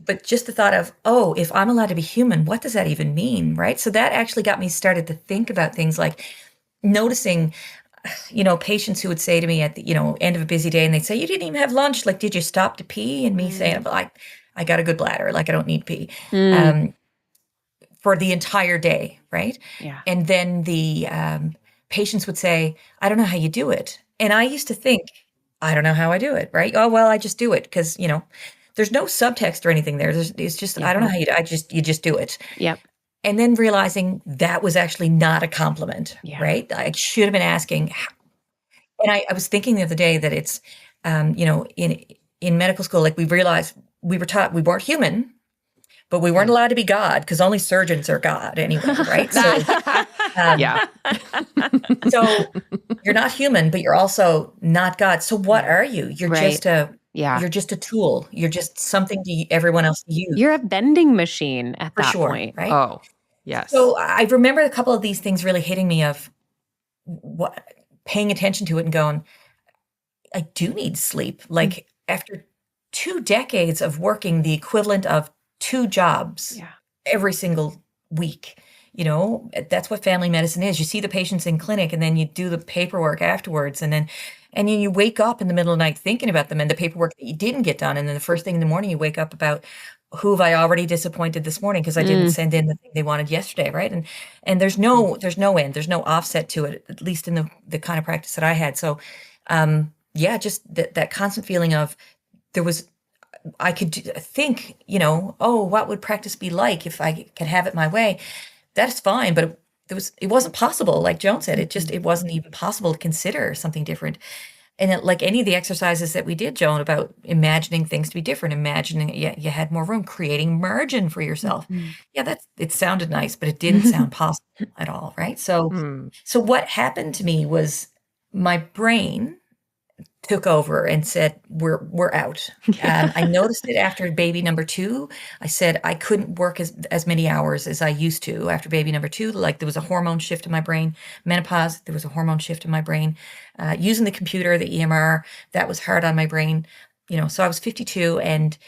But just the thought of, if I'm allowed to be human, what does that even mean, right? So that actually got me started to think about things like noticing, patients who would say to me at the, end of a busy day, and they'd say, you didn't even have lunch. Like, did you stop to pee? And me saying, I got a good bladder. Like, I don't need pee. For the entire day, right? Yeah. And then the patients would say, I don't know how you do it. And I used to think, I don't know how I do it, right? Oh, well, I just do it because, there's no subtext or anything there. It's just, I don't know how you just do it. Yep. And then realizing that was actually not a compliment, Yeah. right? I should have been asking. And I was thinking the other day that it's, in medical school, like we realized we were taught we weren't human, but we weren't allowed to be God because only surgeons are God anyway, right? So, so you're not human, but you're also not God. So what are you? You're you're just a tool. You're just something to everyone else to use. You're a vending machine at For that sure, point. right? Oh, yes. So I remember a couple of these things really hitting me of paying attention to it and going, I do need sleep. Like after 2 decades of working the equivalent of 2 jobs every single week, that's what family medicine is. You see the patients in clinic and then you do the paperwork afterwards. And then you wake up in the middle of the night thinking about them and the paperwork that you didn't get done. And then the first thing in the morning, you wake up about who have I already disappointed this morning because I didn't send in the thing they wanted yesterday, right? And there's no end, there's no offset to it, at least in the kind of practice that I had. So, just that constant feeling of I could think, what would practice be like if I could have it my way? That's fine, but it wasn't possible. Like Joan said, it wasn't even possible to consider something different. And like any of the exercises that we did, Joan, about imagining things to be different, imagining you had more room, creating margin for yourself. Yeah, it sounded nice, but it didn't sound possible at all, right? So what happened to me was my brain took over and said, we're out. I noticed it after baby number 2. I said I couldn't work as many hours as I used to after baby number 2. Like there was a hormone shift in my brain. Menopause, there was a hormone shift in my brain. Using the computer, the EMR, that was hard on my brain. So I was 52 and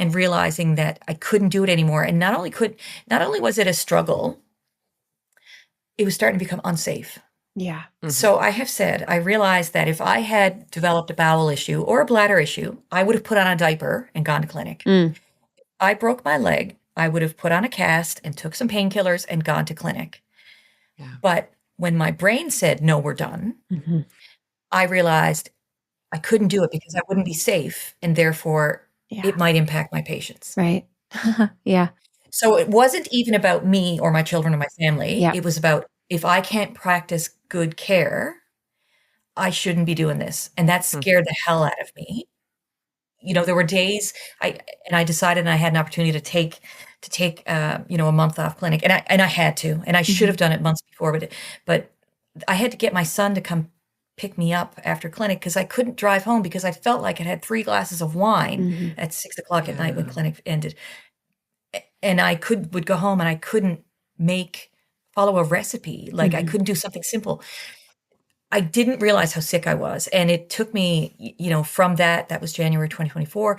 realizing that I couldn't do it anymore. And not only was it a struggle, it was starting to become unsafe. Yeah. So I have said, I realized that if I had developed a bowel issue or a bladder issue, I would have put on a diaper and gone to clinic. Mm. I broke my leg, I would have put on a cast and took some painkillers and gone to clinic. Yeah. But when my brain said, no, we're done, Mm-hmm. I realized I couldn't do it because I wouldn't be safe, and therefore Yeah. it might impact my patients. Right. Yeah. So it wasn't even about me or my children or my family. Yeah. It was about, if I can't practice good care, I shouldn't be doing this. And that scared the hell out of me. You know, there were days I decided, and I had an opportunity to take you know, a month off clinic, and I had to, and I should have done it months before, but I had to get my son to come pick me up after clinic because I couldn't drive home because I felt like I had 3 glasses of wine at 6:00 at night when clinic ended. And I would go home and I couldn't follow a recipe. Like I couldn't do something simple. I didn't realize how sick I was. And it took me, you know, from that was January 2024.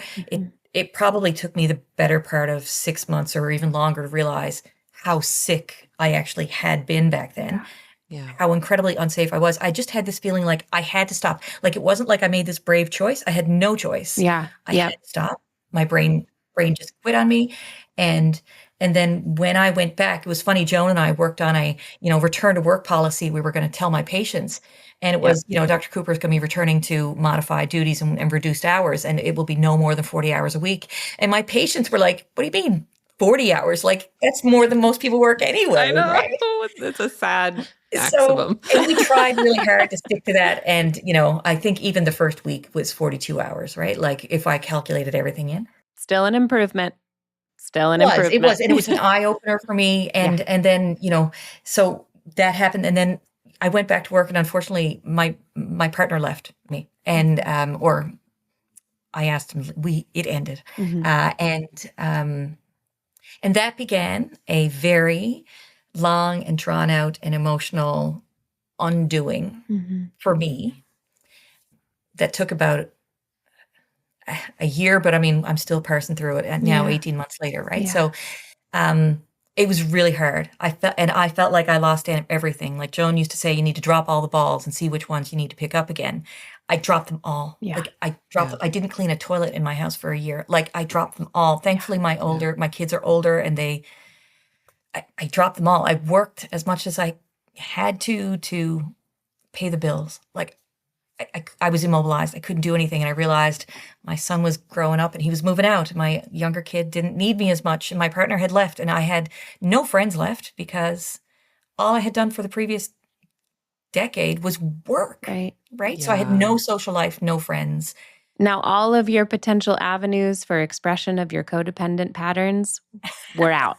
It probably took me the better part of 6 months or even longer to realize how sick I actually had been back then. Yeah. How incredibly unsafe I was. I just had this feeling like I had to stop. Like it wasn't like I made this brave choice. I had no choice. Yeah. I had to stop. My brain just quit on me. And then when I went back, it was funny, Joan and I worked on a, you know, return to work policy we were going to tell my patients. And it was, you know, Dr. Cooper is going to be returning to modified duties and reduced hours, and it will be no more than 40 hours a week. And my patients were like, what do you mean 40 hours? Like that's more than most people work anyway. I know. Right? It's a sad So, maximum. and we tried really hard to stick to that. And, you know, I think even the first week was 42 hours, right? Like if I calculated everything in. Still an improvement. Improvement. It was, and it was an eye opener for me. And then, you know, so that happened. And then I went back to work, and unfortunately my partner left me, and, or I asked him, it ended. And that began a very long and drawn out and emotional undoing for me that took about a year, but I mean, I'm still parsing through it now 18 months later, right? So it was really hard. I felt like I lost everything. Like Joan used to say, you need to drop all the balls and see which ones you need to pick up again. I dropped them all. Like I didn't clean a toilet in my house for a year. Like I dropped them all. Thankfully, my kids are older, and I dropped them all. I worked as much as I had to pay the bills. Like I was immobilized. I couldn't do anything. And I realized my son was growing up and he was moving out. My younger kid didn't need me as much, and my partner had left, and I had no friends left because all I had done for the previous decade was work. Right. Yeah. So I had no social life, no friends. Now, all of your potential avenues for expression of your codependent patterns were out.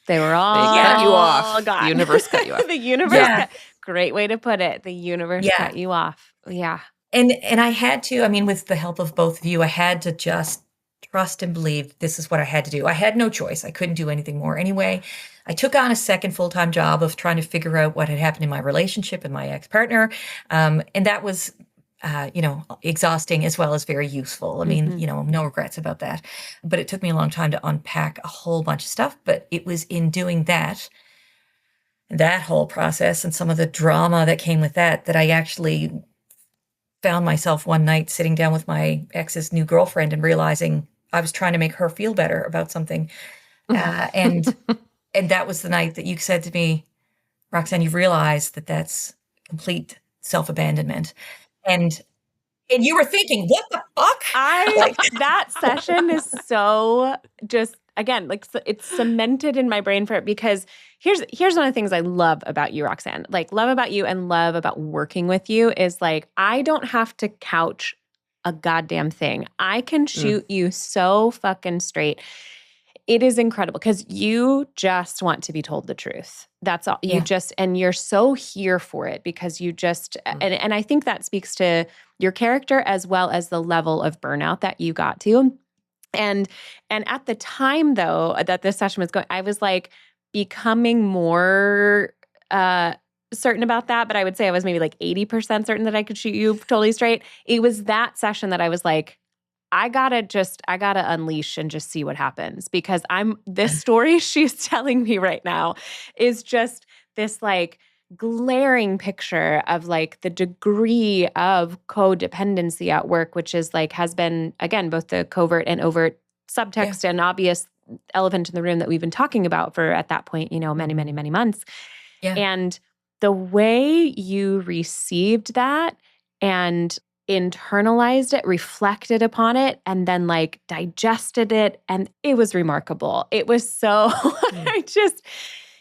They were all cut you off. gone. The universe cut you off. The universe great way to put it. The universe cut you off. Yeah. And I had to, I mean, with the help of both of you, I had to just trust and believe this is what I had to do. I had no choice. I couldn't do anything more anyway. I took on a second full-time job of trying to figure out what had happened in my relationship and my ex-partner. And that was, you know, exhausting as well as very useful. I mean, you know, no regrets about that. But it took me a long time to unpack a whole bunch of stuff. But it was in doing that whole process and some of the drama that came with that I actually found myself one night sitting down with my ex's new girlfriend and realizing I was trying to make her feel better about something. And that was the night that you said to me, Roxanne, you realize that that's complete self-abandonment. And you were thinking, what the fuck? That session is so just, again, like it's cemented in my brain for it, because here's one of the things I love about you, Roxanne, like love about you and love about working with you is like, I don't have to couch a goddamn thing. I can shoot you so fucking straight. It is incredible because you just want to be told the truth. That's all. You just, and you're so here for it because you just, and I think that speaks to your character as well as the level of burnout that you got to. And at the time though, that this session was going, I was like becoming more certain about that, but I would say I was maybe like 80% certain that I could shoot you totally straight. It was that session that I was like, I gotta unleash and just see what happens, because this story she's telling me right now is just this like glaring picture of like the degree of codependency at work, which is like has been, again, both the covert and overt Yeah. subtext and obvious elephant in the room that we've been talking about for at that point, many, many, many months. Yeah. And the way you received that and internalized it, reflected upon it, and then like digested it, and it was remarkable. It was so,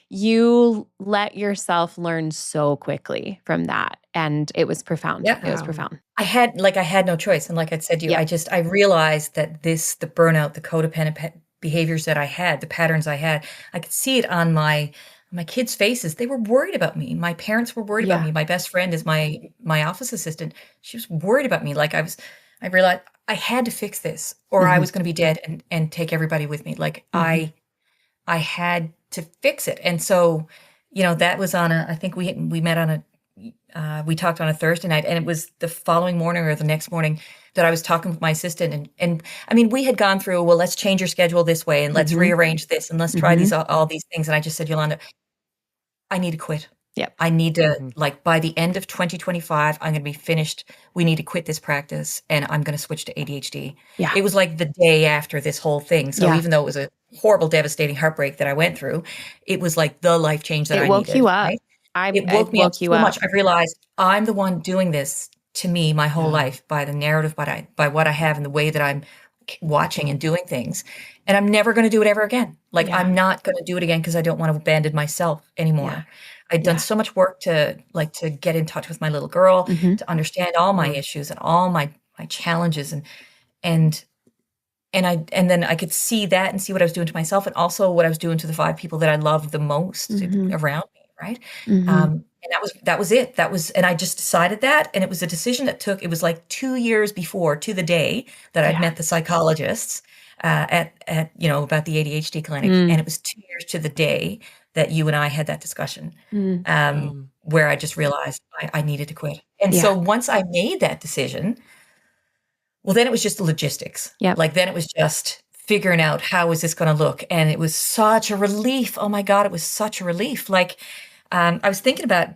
you let yourself learn so quickly from that. And it was profound. Yeah. It was profound. I had no choice. And like I said to you, Yeah. I realized that the burnout, the codependent behaviors that I had, the patterns I had, I could see it on my kids' faces. They were worried about me. My parents were worried about Yeah. me. My best friend is my office assistant. She was worried about me. Like I realized I had to fix this or I was going to be dead and take everybody with me. Like I had to fix it. And so, that was I think we met on we talked on a Thursday night, and it was the following morning or the next morning that I was talking with my assistant. And I mean, we had gone through, well, let's change your schedule this way and let's rearrange this and let's try all these things. And I just said, Yolanda, I need to quit. Yep. I need to, like, by the end of 2025, I'm going to be finished. We need to quit this practice and I'm going to switch to ADHD. Yeah. It was like the day after this whole thing. So even though it was a horrible, devastating heartbreak that I went through, it was like the life change that I needed. It woke you up. Right? It woke me up so much. I realized I'm the one doing this to me my whole life by the narrative, by what I have and the way that I'm watching and doing things. And I'm never going to do it ever again. Like, I'm not going to do it again because I don't want to abandon myself anymore. Yeah. I'd done so much work to get in touch with my little girl, to understand all my issues and all my challenges. And then I could see that and see what I was doing to myself and also what I was doing to the 5 people that I loved the most around me. Right. And that was it. And I just decided that. And it was a decision it was like 2 years before to the day that I'd met the psychologists at about the ADHD clinic. And it was 2 years to the day that you and I had that discussion where I just realized I needed to quit. And so once I made that decision, well, then it was just the logistics. Like then it was just figuring out how is this going to look. And it was such a relief. Oh my God, it was such a relief. Like I was thinking about,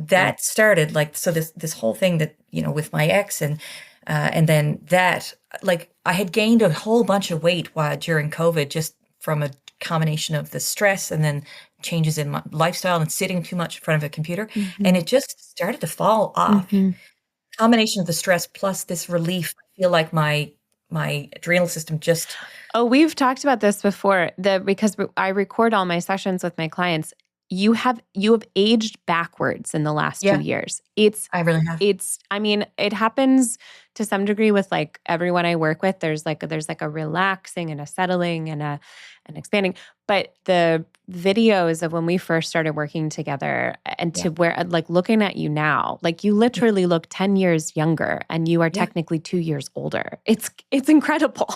that started like, so this whole thing that, with my ex and then that, like I had gained a whole bunch of weight during COVID, just from a combination of the stress and then changes in my lifestyle and sitting too much in front of a computer. And it just started to fall off. Combination of the stress plus this relief. I feel like my adrenal system just... Oh, we've talked about this before. Because I record all my sessions with my clients. You have aged backwards in the last 2 years. I really have. It happens to some degree with like everyone I work with. There's like a relaxing and a settling and an expanding. But the videos of when we first started working together and to where, like looking at you now, like you literally look 10 years younger and you are technically 2 years older. It's incredible.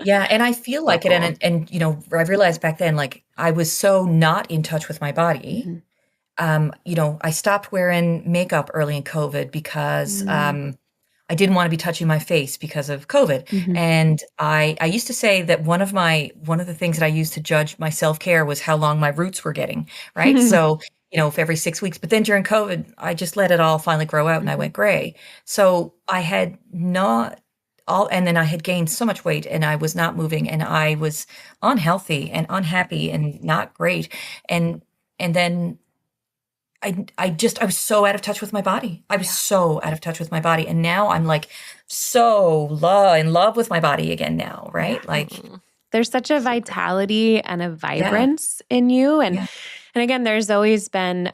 Yeah. And I feel like it. And I realized back then, like I was so not in touch with my body. I stopped wearing makeup early in COVID because I didn't want to be touching my face because of COVID. And I used to say that one of the things that I used to judge my self-care was how long my roots were getting, right? So, if every 6 weeks, but then during COVID, I just let it all finally grow out and I went gray. So I had and then I had gained so much weight and I was not moving and I was unhealthy and unhappy and not great. And then I was so out of touch with my body. I was so out of touch with my body. And now I'm like so in love with my body again now, right? Like there's such a vitality and a vibrance in you. And again, there's always been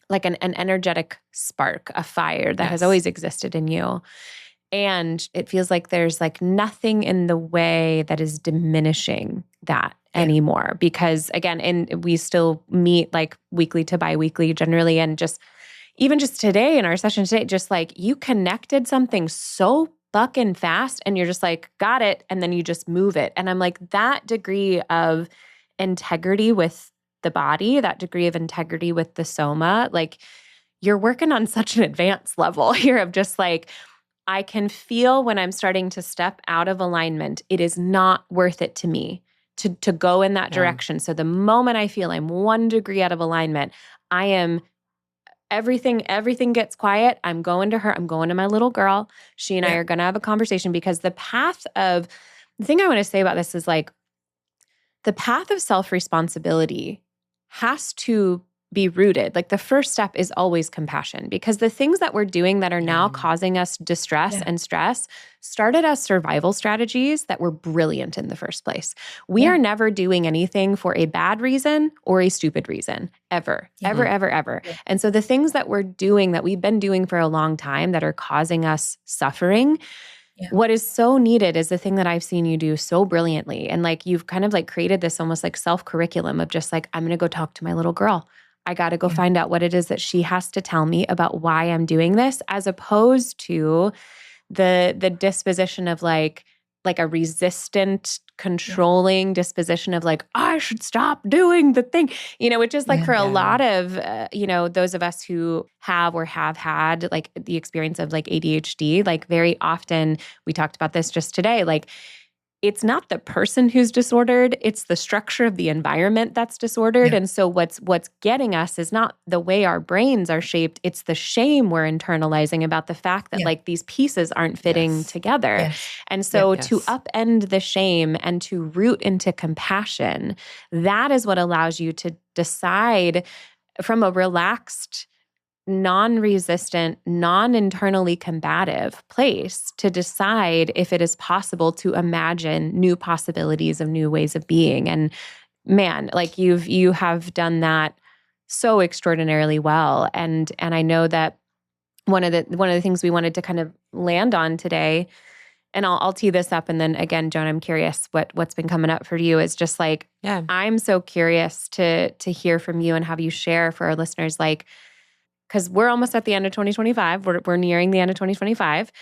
like an energetic spark, a fire that has always existed in you. And it feels like there's like nothing in the way that is diminishing that anymore. Because again, and we still meet like weekly to biweekly generally. And even just today in our session today, just like you connected something so fucking fast and you're just like, got it. And then you just move it. And I'm like, that degree of integrity with the body, that degree of integrity with the soma, like you're working on such an advanced level here of just like, I can feel when I'm starting to step out of alignment, it is not worth it to me to go in that direction. So the moment I feel I'm 1 degree out of alignment, I am everything gets quiet. I'm going to her. I'm going to my little girl. She and I are going to have a conversation, because the thing I want to say about this is like, the path of self-responsibility has to be rooted. Like, the first step is always compassion, because the things that we're doing that are now causing us distress and stress started as survival strategies that were brilliant in the first place. We are never doing anything for a bad reason or a stupid reason, ever. Yeah. And so the things that we're doing, that we've been doing for a long time, that are causing us suffering, what is so needed is the thing that I've seen you do so brilliantly. And like, you've kind of like created this almost like self-curriculum of just like, I'm going to go talk to my little girl. I got to go find out what it is that she has to tell me about why I'm doing this, as opposed to the disposition of like a resistant, controlling disposition of like, I should stop doing the thing, which is like for a lot of, those of us who have or have had like the experience of like ADHD, like very often, we talked about this just today, like, it's not the person who's disordered, it's the structure of the environment that's disordered. And so what's getting us is not the way our brains are shaped, it's the shame we're internalizing about the fact that like these pieces aren't fitting together. And so to upend the shame and to root into compassion, that is what allows you to decide from a relaxed, non-resistant, non-internally combative place to decide if it is possible to imagine new possibilities of new ways of being. And man, like you have done that so extraordinarily well. And I know that one of the things we wanted to kind of land on today, and I'll tee this up, and then again, Joan, I'm curious what's been coming up for you, is just like, I'm so curious to hear from you and have you share for our listeners, like, because we're almost at the end of 2025. We're nearing the end of 2025.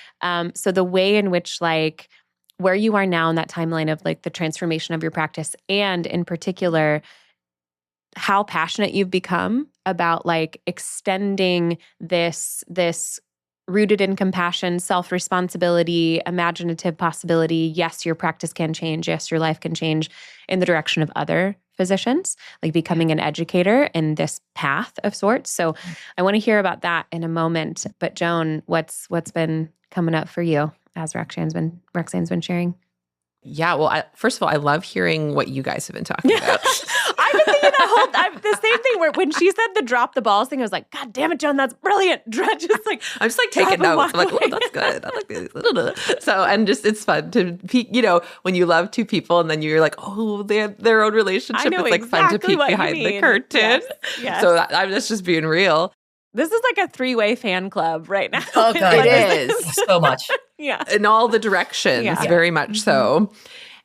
So the way in which, like, where you are now in that timeline of like the transformation of your practice, and in particular, how passionate you've become about like extending this rooted in compassion, self-responsibility, imaginative possibility. Yes, your practice can change. Yes, your life can change in the direction of other physicians, like becoming an educator in this path of sorts. So I want to hear about that in a moment. But Joan, what's been coming up for you as Roxanne's been sharing? Yeah, well, first of all, I love hearing what you guys have been talking about. I've been thinking the same thing, where when she said the drop the balls thing, I was like, God damn it, Joan, that's brilliant. Just like, I'm just like taking notes. I'm like, oh, that's good. I like this. So, and just, it's fun to peek, when you love two people and then you're like, oh, they have their own relationship. It's like fun to peek behind the curtain. Yes. So that's just being real. This is like a 3-way fan club right now. Oh, God, it is. So much. In all the directions, very much so.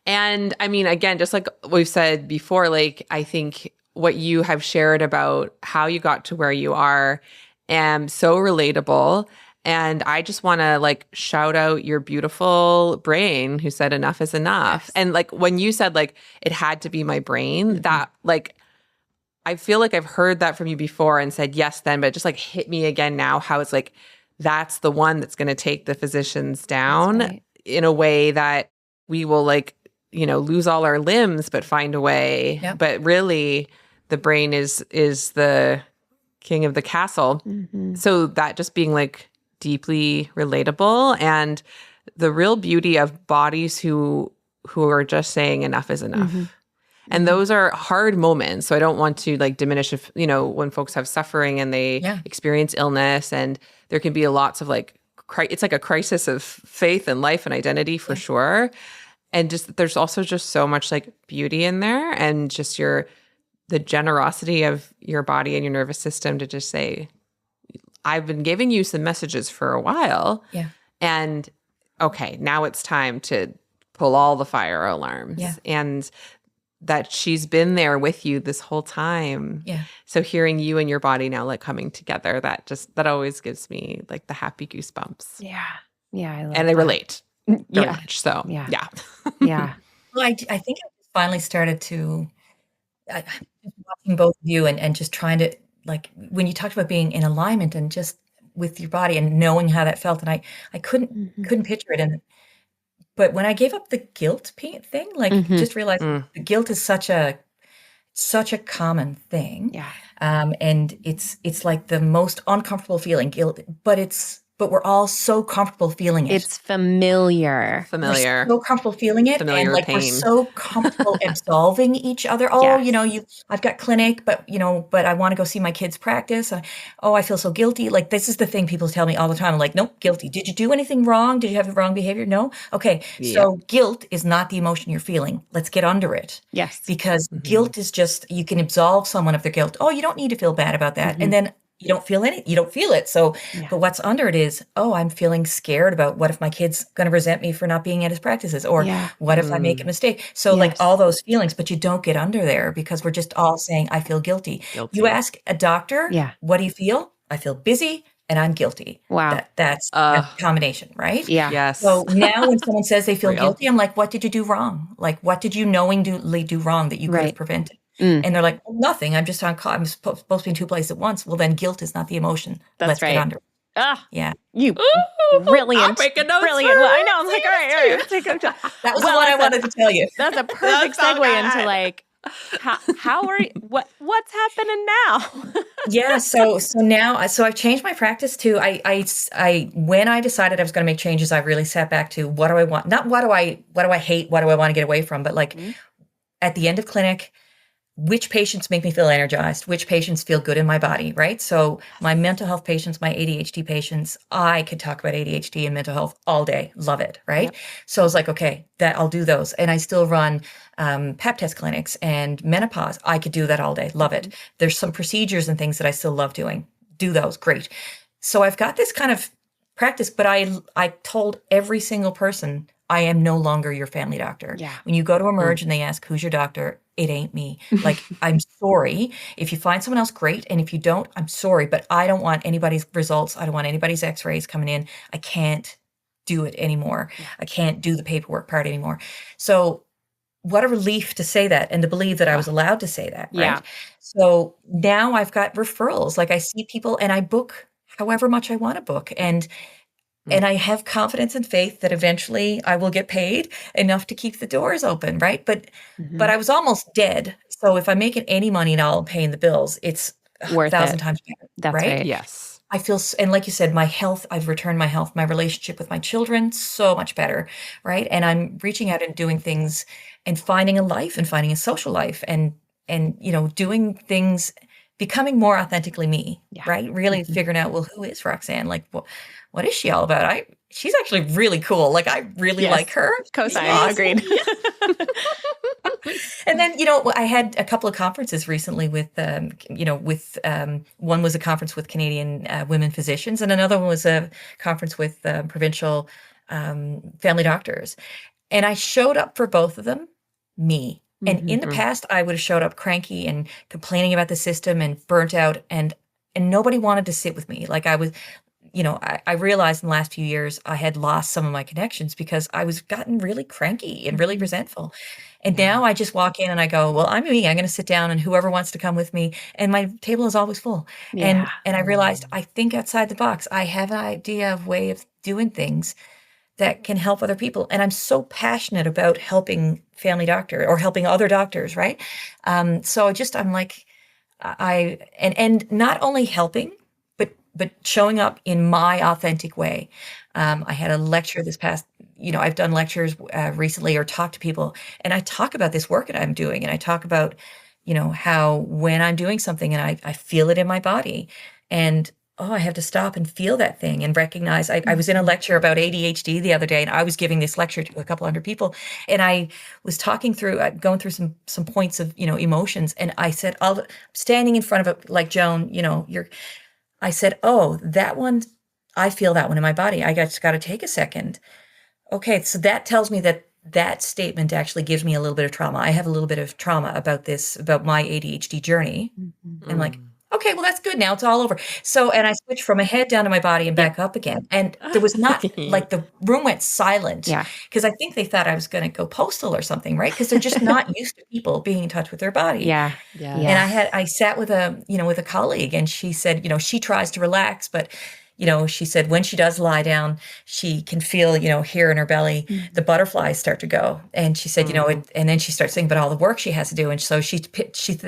And I mean, again, just like we've said before, like, I think what you have shared about how you got to where you are, so relatable. And I just want to like shout out your beautiful brain who said enough is enough. And like when you said like it had to be my brain, that like, I feel like I've heard that from you before and said yes then, but it just like hit me again now, how it's like, that's the one that's going to take the physicians down in a way that we will like, lose all our limbs, but find a way. But really the brain is the king of the castle. So that just being like deeply relatable, and the real beauty of bodies who are just saying enough is enough. And those are hard moments. So I don't want to like diminish if, when folks have suffering and they experience illness, and there can be lots of like, it's like a crisis of faith and life and identity for sure. And just, there's also just so much like beauty in there, and just the generosity of your body and your nervous system to just say, I've been giving you some messages for a while. And okay, now it's time to pull all the fire alarms. And that she's been there with you this whole time. So hearing you and your body now like coming together, that always gives me like the happy goosebumps. I love and I relate very much. So yeah. Well, I think I finally started to watching both of you and just trying to, like, when you talked about being in alignment and just with your body and knowing how that felt, and I couldn't picture it, But when I gave up the guilt thing, like just realizing the guilt is such a common thing. Yeah. And it's like the most uncomfortable feeling, guilt, but we're all so comfortable feeling it. It's familiar. Familiar. We're so comfortable feeling it, and Familiar like we're pain. so comfortable absolving each other. Oh, Yes. I've got clinic, but but I want to go see my kids practice. I feel so guilty. Like this is the thing people tell me all the time. I'm like, nope, guilty. Did you do anything wrong? Did you have the wrong behavior? No. Okay, so guilt is not the emotion you're feeling. Let's get under it. Yes. Because guilt is just, you can absolve someone of their guilt. Oh, you don't need to feel bad about that, and then you don't feel it. So, but what's under it is, oh, I'm feeling scared about what if my kid's going to resent me for not being at his practices, or what if I make a mistake? So like all those feelings, but you don't get under there because we're just all saying, I feel guilty. You ask a doctor, what do you feel? I feel busy and I'm guilty. Wow. That's a combination, right? Yeah. Yes. So now when someone says they feel guilty, I'm like, what did you do wrong? Like, what did you knowingly do wrong that you could have prevented? And they're like, well, nothing. I'm just on call. I'm supposed to be in two places at once. Well, then guilt is not the emotion. Let's get under it. Yeah. You brilliant. I'm making notes. Brilliant. Well, I know. I'm like, all right. Let's take that was the one I wanted to tell you. That's a perfect segue into like, how are you? What's happening now? Yeah. So now, I've changed my practice to, I when I decided I was going to make changes, I really sat back to what do I want? Not what do I hate? What do I want to get away from? But like at the end of clinic, which patients make me feel energized, which patients feel good in my body, right? So my mental health patients, my ADHD patients, I could talk about ADHD and mental health all day. Love it, right? Yep. So I was like, okay, that I'll do those. And I still run pap test clinics and menopause. I could do that all day. Love it. There's some procedures and things that I still love doing. Do those. Great. So I've got this kind of practice, but I told every single person, I am no longer your family doctor. Yeah. When you go to Emerge and they ask, who's your doctor? It ain't me. Like, I'm sorry. If you find someone else, great. And if you don't, I'm sorry, but I don't want anybody's results. I don't want anybody's x-rays coming in. I can't do it anymore. Yeah. I can't do the paperwork part anymore. So what a relief to say that and to believe that I was allowed to say that, right? Yeah. So now I've got referrals. Like I see people and I book however much I want to book. And I have confidence and faith that eventually I will get paid enough to keep the doors open, right? But I was almost dead. So if I'm making any money and I'm paying the bills, it's worth 1,000 times better. That's right. Yes. I feel, and like you said, my health, I've returned my health, my relationship with my children, so much better, right? And I'm reaching out and doing things and finding a life and finding a social life and doing things, becoming more authentically me, right? Really figuring out, well, who is Roxanne? Like, what is she all about? She's actually really cool. Like, I really like her. Co-sign, agreed. And then, I had a couple of conferences recently with one was a conference with Canadian women physicians, and another one was a conference with provincial family doctors. And I showed up for both of them, me. And in the past, I would have showed up cranky and complaining about the system and burnt out, and nobody wanted to sit with me. Like I was, I realized in the last few years I had lost some of my connections because I was gotten really cranky and really resentful. And now I just walk in and I go, well, I'm me. I'm going to sit down and whoever wants to come with me. And my table is always full. Yeah. And I realized I think outside the box. I have an idea of way of doing things that can help other people. And I'm so passionate about helping family doctor or helping other doctors, right? So I'm like, and not only helping, but showing up in my authentic way. I had a lecture this past, I've done lectures recently or talked to people, and I talk about this work that I'm doing. And I talk about, how when I'm doing something and I feel it in my body and, I have to stop and feel that thing and recognize. I was in a lecture about ADHD the other day, and I was giving this lecture to a couple hundred people, and I was talking through, going through some points of, emotions. And I said, I'm standing in front of it, like, Joan, I said, oh, that one, I feel that one in my body. I just got to take a second. Okay. So that tells me that statement actually gives me a little bit of trauma. I have a little bit of trauma about my ADHD journey. I'm like, okay, well, that's good. Now it's all over. So, and I switched from my head down to my body and back up again. And there was not like the room went silent because I think they thought I was going to go postal or something, right? Because they're just not used to people being in touch with their body. Yeah. And I sat with a colleague, and she said, she tries to relax, but she said when she does lie down, she can feel, here in her belly, the butterflies start to go. And she said, and then she starts thinking about all the work she has to do. And so she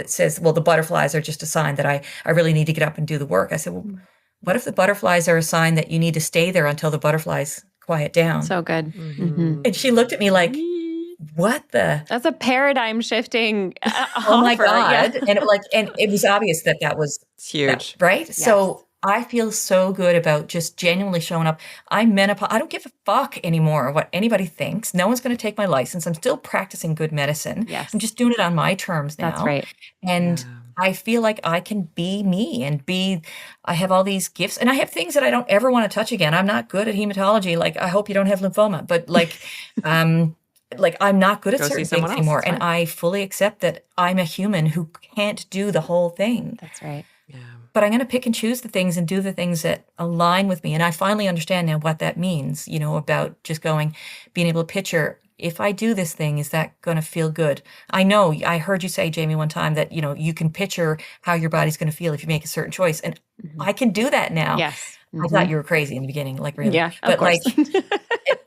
says, well, the butterflies are just a sign that I really need to get up and do the work. I said, well, what if the butterflies are a sign that you need to stay there until the butterflies quiet down? So good. And she looked at me like, what the? That's a paradigm shifting Oh my offer. God. Yeah. And it was obvious that was It's huge. right? Yes. So I feel so good about just genuinely showing up. I'm menopause. I don't give a fuck anymore what anybody thinks. No one's going to take my license. I'm still practicing good medicine. Yes. I'm just doing it on my terms now. That's right. And I feel like I can be me and I have all these gifts and I have things that I don't ever want to touch again. I'm not good at hematology. Like, I hope you don't have lymphoma, but I'm not good at Go see certain someone things else. anymore. It's And fine. I fully accept that I'm a human who can't do the whole thing. That's right. Yeah. But I'm going to pick and choose the things and do the things that align with me. And I finally understand now what that means, about just being able to picture, if I do this thing, is that going to feel good? I know I heard you say, Jamie, one time that, you can picture how your body's going to feel if you make a certain choice. And I can do that now. Yes. I thought you were crazy in the beginning, like really. Yeah, of But course.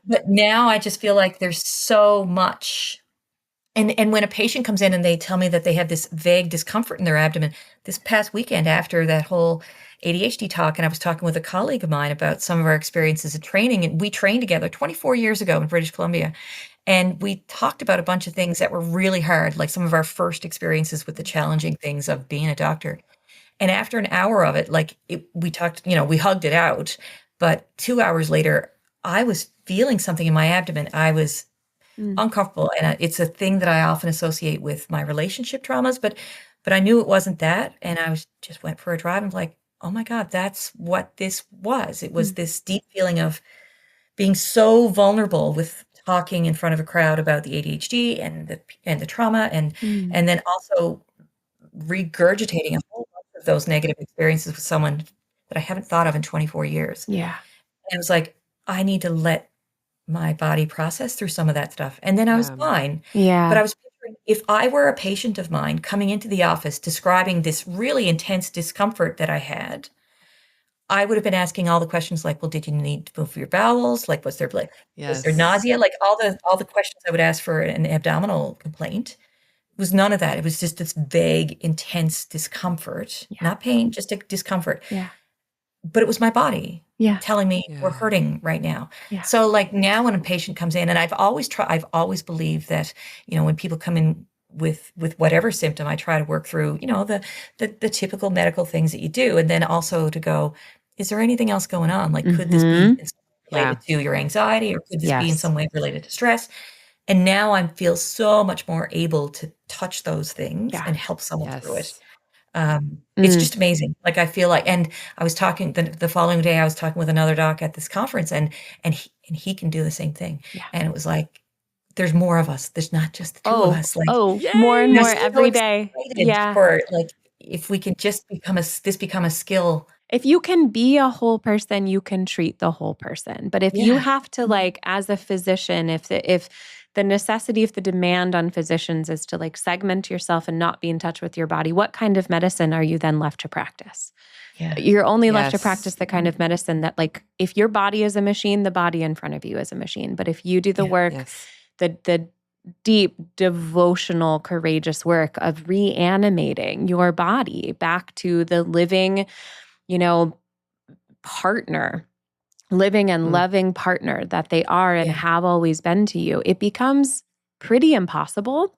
but now I just feel like there's so much. And when a patient comes in and they tell me that they have this vague discomfort in their abdomen, this past weekend after that whole ADHD talk, and I was talking with a colleague of mine about some of our experiences of training, and we trained together 24 years ago in British Columbia. And we talked about a bunch of things that were really hard, like some of our first experiences with the challenging things of being a doctor. And after an hour of it, we talked, we hugged it out. But 2 hours later, I was feeling something in my abdomen. I was uncomfortable. And it's a thing that I often associate with my relationship traumas, but I knew it wasn't that. And I just went for a drive and was like, oh my God, that's what this was. It was this deep feeling of being so vulnerable with talking in front of a crowd about the ADHD and the trauma and then also regurgitating a whole bunch of those negative experiences with someone that I haven't thought of in 24 years. Yeah. And it was like, I need to let my body process through some of that stuff. And then I was fine. Yeah. But I was picturing, if I were a patient of mine coming into the office describing this really intense discomfort that I had, I would have been asking all the questions like, well, did you need to move your bowels? Like, was there nausea? Like all the questions I would ask for an abdominal complaint. It was none of that. It was just this vague, intense discomfort, not pain, just a discomfort. Yeah. But it was my body telling me we're hurting right now. Yeah. So like now when a patient comes in, and I've always believed that, when people come in with whatever symptom, I try to work through, the typical medical things that you do. And then also to go, is there anything else going on? Like, could this be in some way related to your anxiety, or could this be in some way related to stress? And now I feel so much more able to touch those things and help someone through it. It's just amazing. Like, I feel like, and I was talking the following day, I was talking with another doc at this conference, and he can do the same thing. Yeah. And it was like, there's more of us. There's not just the two of us. Like, more and I'm more so every day. excited Yeah. for, like, if we can just become a skill. If you can be a whole person, you can treat the whole person. But if you have to, like, as a physician, if the necessity, if the demand on physicians is to like segment yourself and not be in touch with your body, what kind of medicine are you then left to practice? Yeah. You're only left to practice the kind of medicine that, like, if your body is a machine, the body in front of you is a machine. But if you do the work, the deep, devotional, courageous work of reanimating your body back to the living, partner, living and loving partner that they are and have always been to you, it becomes pretty impossible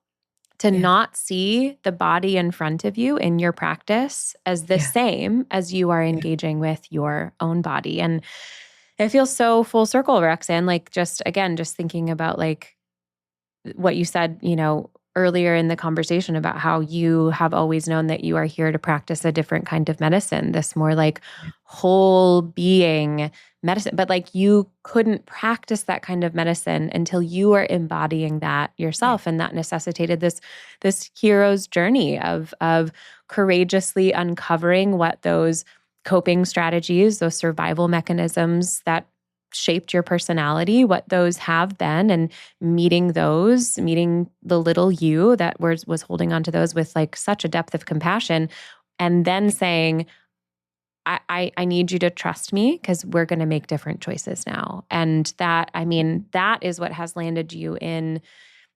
to not see the body in front of you in your practice as the same as you are engaging with your own body. And it feels so full circle, Roxanne, like just thinking about like what you said, earlier in the conversation about how you have always known that you are here to practice a different kind of medicine, this more like whole being medicine. But like you couldn't practice that kind of medicine until you were embodying that yourself. And that necessitated this hero's journey of courageously uncovering what those coping strategies, those survival mechanisms that shaped your personality, what those have been, and meeting the little you that was holding on to those with like such a depth of compassion, and then saying, I need you to trust me because we're going to make different choices now. And that, I mean, that is what has landed you in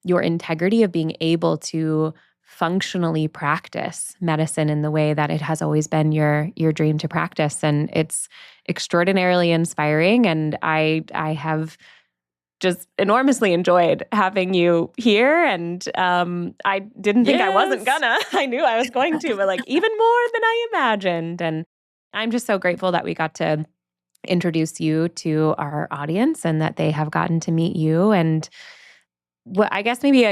your integrity of being able to functionally practice medicine in the way that it has always been your dream to practice. And it's extraordinarily inspiring. And I have just enormously enjoyed having you here. And I didn't think I wasn't gonna. I knew I was going to, but like even more than I imagined. And I'm just so grateful that we got to introduce you to our audience and that they have gotten to meet you. And what I guess maybe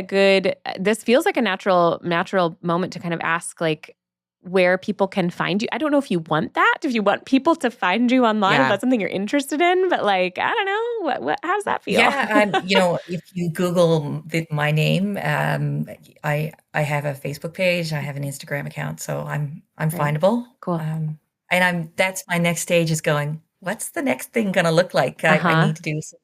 this feels like a natural moment to kind of ask like where people can find you. I don't know if you want that, if you want people to find you online, if that's something you're interested in, but like, I don't know, how does that feel? Yeah, if you Google my name, I have a Facebook page, I have an Instagram account, so I'm findable. Cool. And that's my next stage is going, what's the next thing gonna look like? I need to do some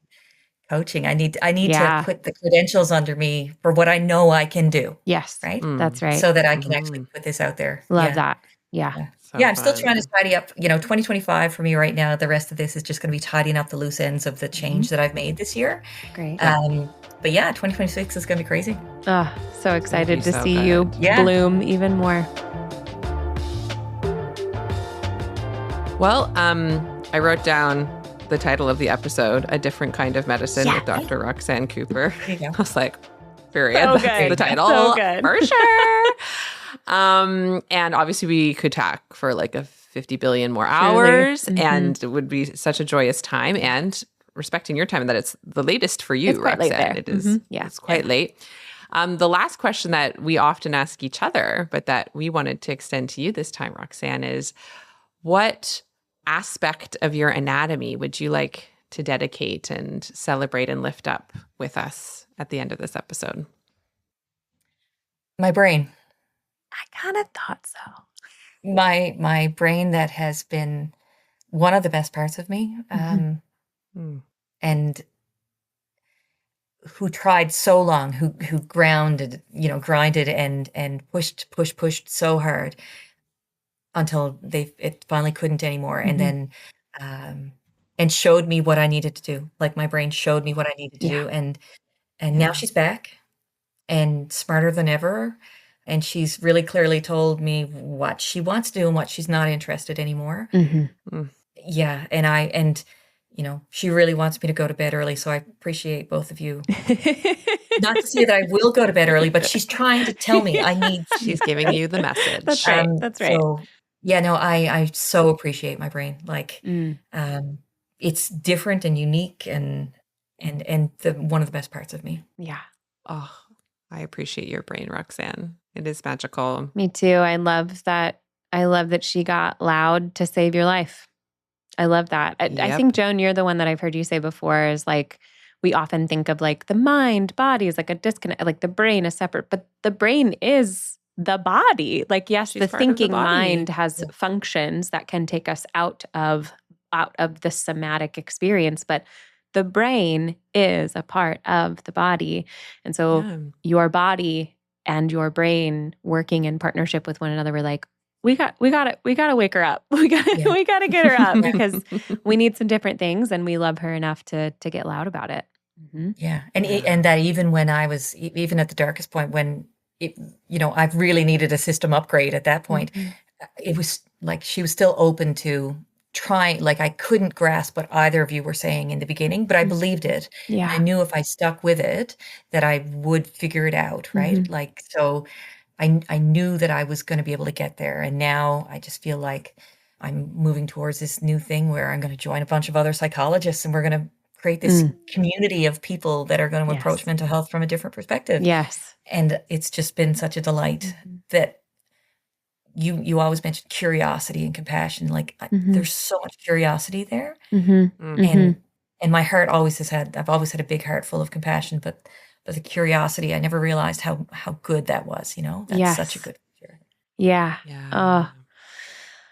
coaching. I need to put the credentials under me for what I know I can do. Yes. Right? That's right. So that I can actually put this out there. Love that. Yeah. So I'm still trying to tidy up, 2025 for me right now. The rest of this is just going to be tidying up the loose ends of the change that I've made this year. Great. But yeah, 2026 is going to be crazy. Oh, so excited to see you bloom even more. Well, I wrote down the title of the episode, A Different Kind of Medicine with Dr. Roxanne Cooper. I was like, period. So That's the title. So good. For sure. And obviously we could talk for like 50 billion more hours and it would be such a joyous time, and respecting your time that it's the latest for you, it's quite Roxanne. Late there. It is. It's quite late. The last question that we often ask each other, but that we wanted to extend to you this time, Roxanne, is what aspect of your anatomy would you like to dedicate and celebrate and lift up with us at the end of this episode? My brain. I kind of thought so. My brain that has been one of the best parts of me, and who tried so long, who grinded and pushed so hard until it finally couldn't anymore, and then and showed me what I needed to do. Like my brain showed me what I needed to do, and now she's back and smarter than ever. And she's really clearly told me what she wants to do and what she's not interested anymore. Yeah. And she really wants me to go to bed early. So I appreciate both of you. Not to say that I will go to bed early, but she's trying to tell me I need. She's giving you the message. That's right. That's right. So, yeah, no, I so appreciate my brain. Like, it's different and unique and one of the best parts of me. Yeah. Oh, I appreciate your brain, Roxanne. It is magical. Me too. I love that she got loud to save your life. I love that. I think, Joan, you're the one that I've heard you say before is like, we often think of like the mind, body is like a disconnect, like the brain is separate, but the brain is the body. Like, yes, the thinking mind has functions that can take us out of the somatic experience, but the brain is a part of the body. And so your body and your brain working in partnership with one another, we're like, we got to wake her up. We got to get her up because we need some different things, and we love her enough to get loud about it. Yeah. And that even when I was, even at the darkest point, when I've really needed a system upgrade at that point, it was like, she was still open to trying. Like, I couldn't grasp what either of you were saying in the beginning, but I believed it. Yeah. I knew if I stuck with it, that I would figure it out. Right. Like, so I knew that I was going to be able to get there. And now I just feel like I'm moving towards this new thing where I'm going to join a bunch of other psychologists, and we're going to create this community of people that are going to approach mental health from a different perspective. Yes. And it's just been such a delight that you always mentioned curiosity and compassion. Like, there's so much curiosity there. And my heart I've always had a big heart full of compassion, but the curiosity, I never realized how good that was, that's such a good feature. Yeah.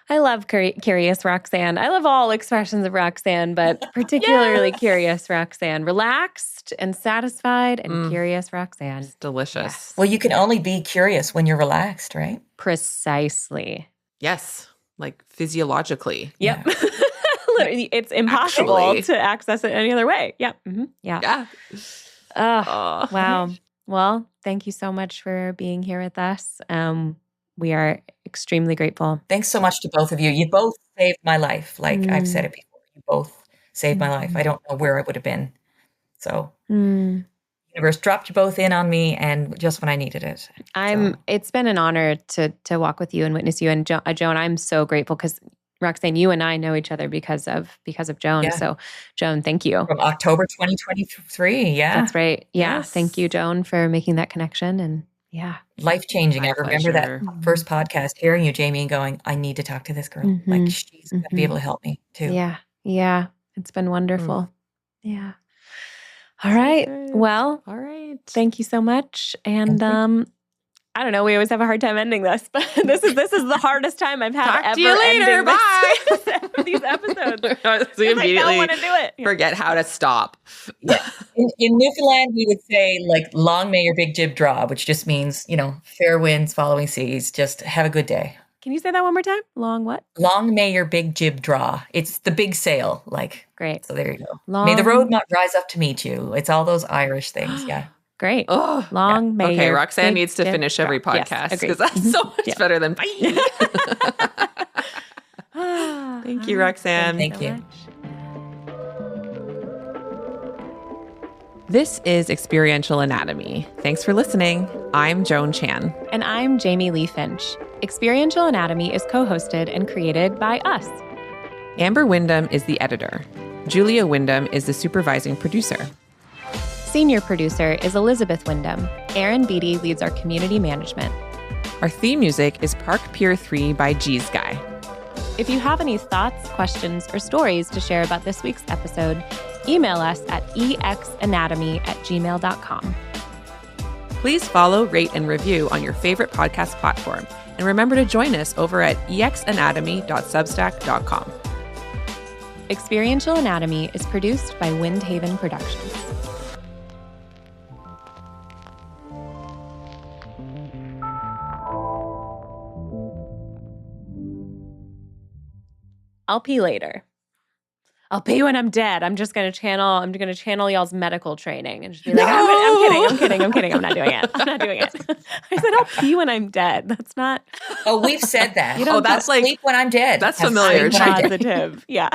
I love curious Roxanne. I love all expressions of Roxanne, but particularly curious Roxanne. Relaxed and satisfied and curious Roxanne. It's delicious. Yes. Well, you can only be curious when you're relaxed, right? Precisely. Yes. like physiologically. Yep. It's impossible Actually. to access it any other way. Yep. Mm-hmm. Yeah. Yeah. Oh, wow. Well, thank you so much for being here with us. We are extremely grateful. Thanks so much to both of you. You both saved my life. Like I've said it before, you both saved my life. I don't know where I would have been. So the universe dropped you both in on me, and just when I needed it. It's been an honor to walk with you and witness you. And Joan, I'm so grateful because Roxanne, you and I know each other because of Joan. Yeah. So Joan, thank you. From October 2023. Yeah. That's right. Yeah. Yes. Thank you, Joan, for making that connection. And yeah. Life-changing. My I remember pleasure. that first podcast, hearing you, Jamie, and going, I need to talk to this girl. Like she's going to be able to help me too. Yeah. Yeah. It's been wonderful. Yeah. All right. Well, All right. thank you so much. And I don't know, we always have a hard time ending this, but this is the hardest time I've had Talk ever to you later. ending Bye. these episodes. We I immediately don't want to do it. forget how to stop. In Newfoundland, we would say like, long may your big jib draw, which just means, fair winds following seas. Just have a good day. Can you say that one more time? Long what? Long may your big jib draw. It's the big sail. Great. So there you go. Long... May the road not rise up to meet you. It's all those Irish things. Yeah. Great. Oh, long may okay, your Roxanne big needs to jib finish every draw. Yes, podcast agreed. because that's so much better than bye. Thank Thank you, Roxanne. Thank you. This is Experiential Anatomy. Thanks for listening. I'm Joan Chan. And I'm Jamie Lee Finch. Experiential Anatomy is co-hosted and created by us. Amber Wyndham is the editor. Julia Wyndham is the supervising producer. Senior producer is Elizabeth Wyndham. Aaron Beatty leads our community management. Our theme music is Park Pier 3 by G's Guy. If you have any thoughts, questions, or stories to share about this week's episode, email us at exanatomy@gmail.com. Please follow, rate, and review on your favorite podcast platform. And remember to join us over at exanatomy.substack.com. Experiential Anatomy is produced by Windhaven Productions. I'll pee later. I'll pee when I'm dead. I'm gonna channel y'all's medical training and just be like, I'm kidding. I'm not doing it. I said I'll pee when I'm dead. That's not. Oh, we've said that. That's like sleep when I'm dead. That's Have familiar. sleep when I'm dead. Positive. Yeah.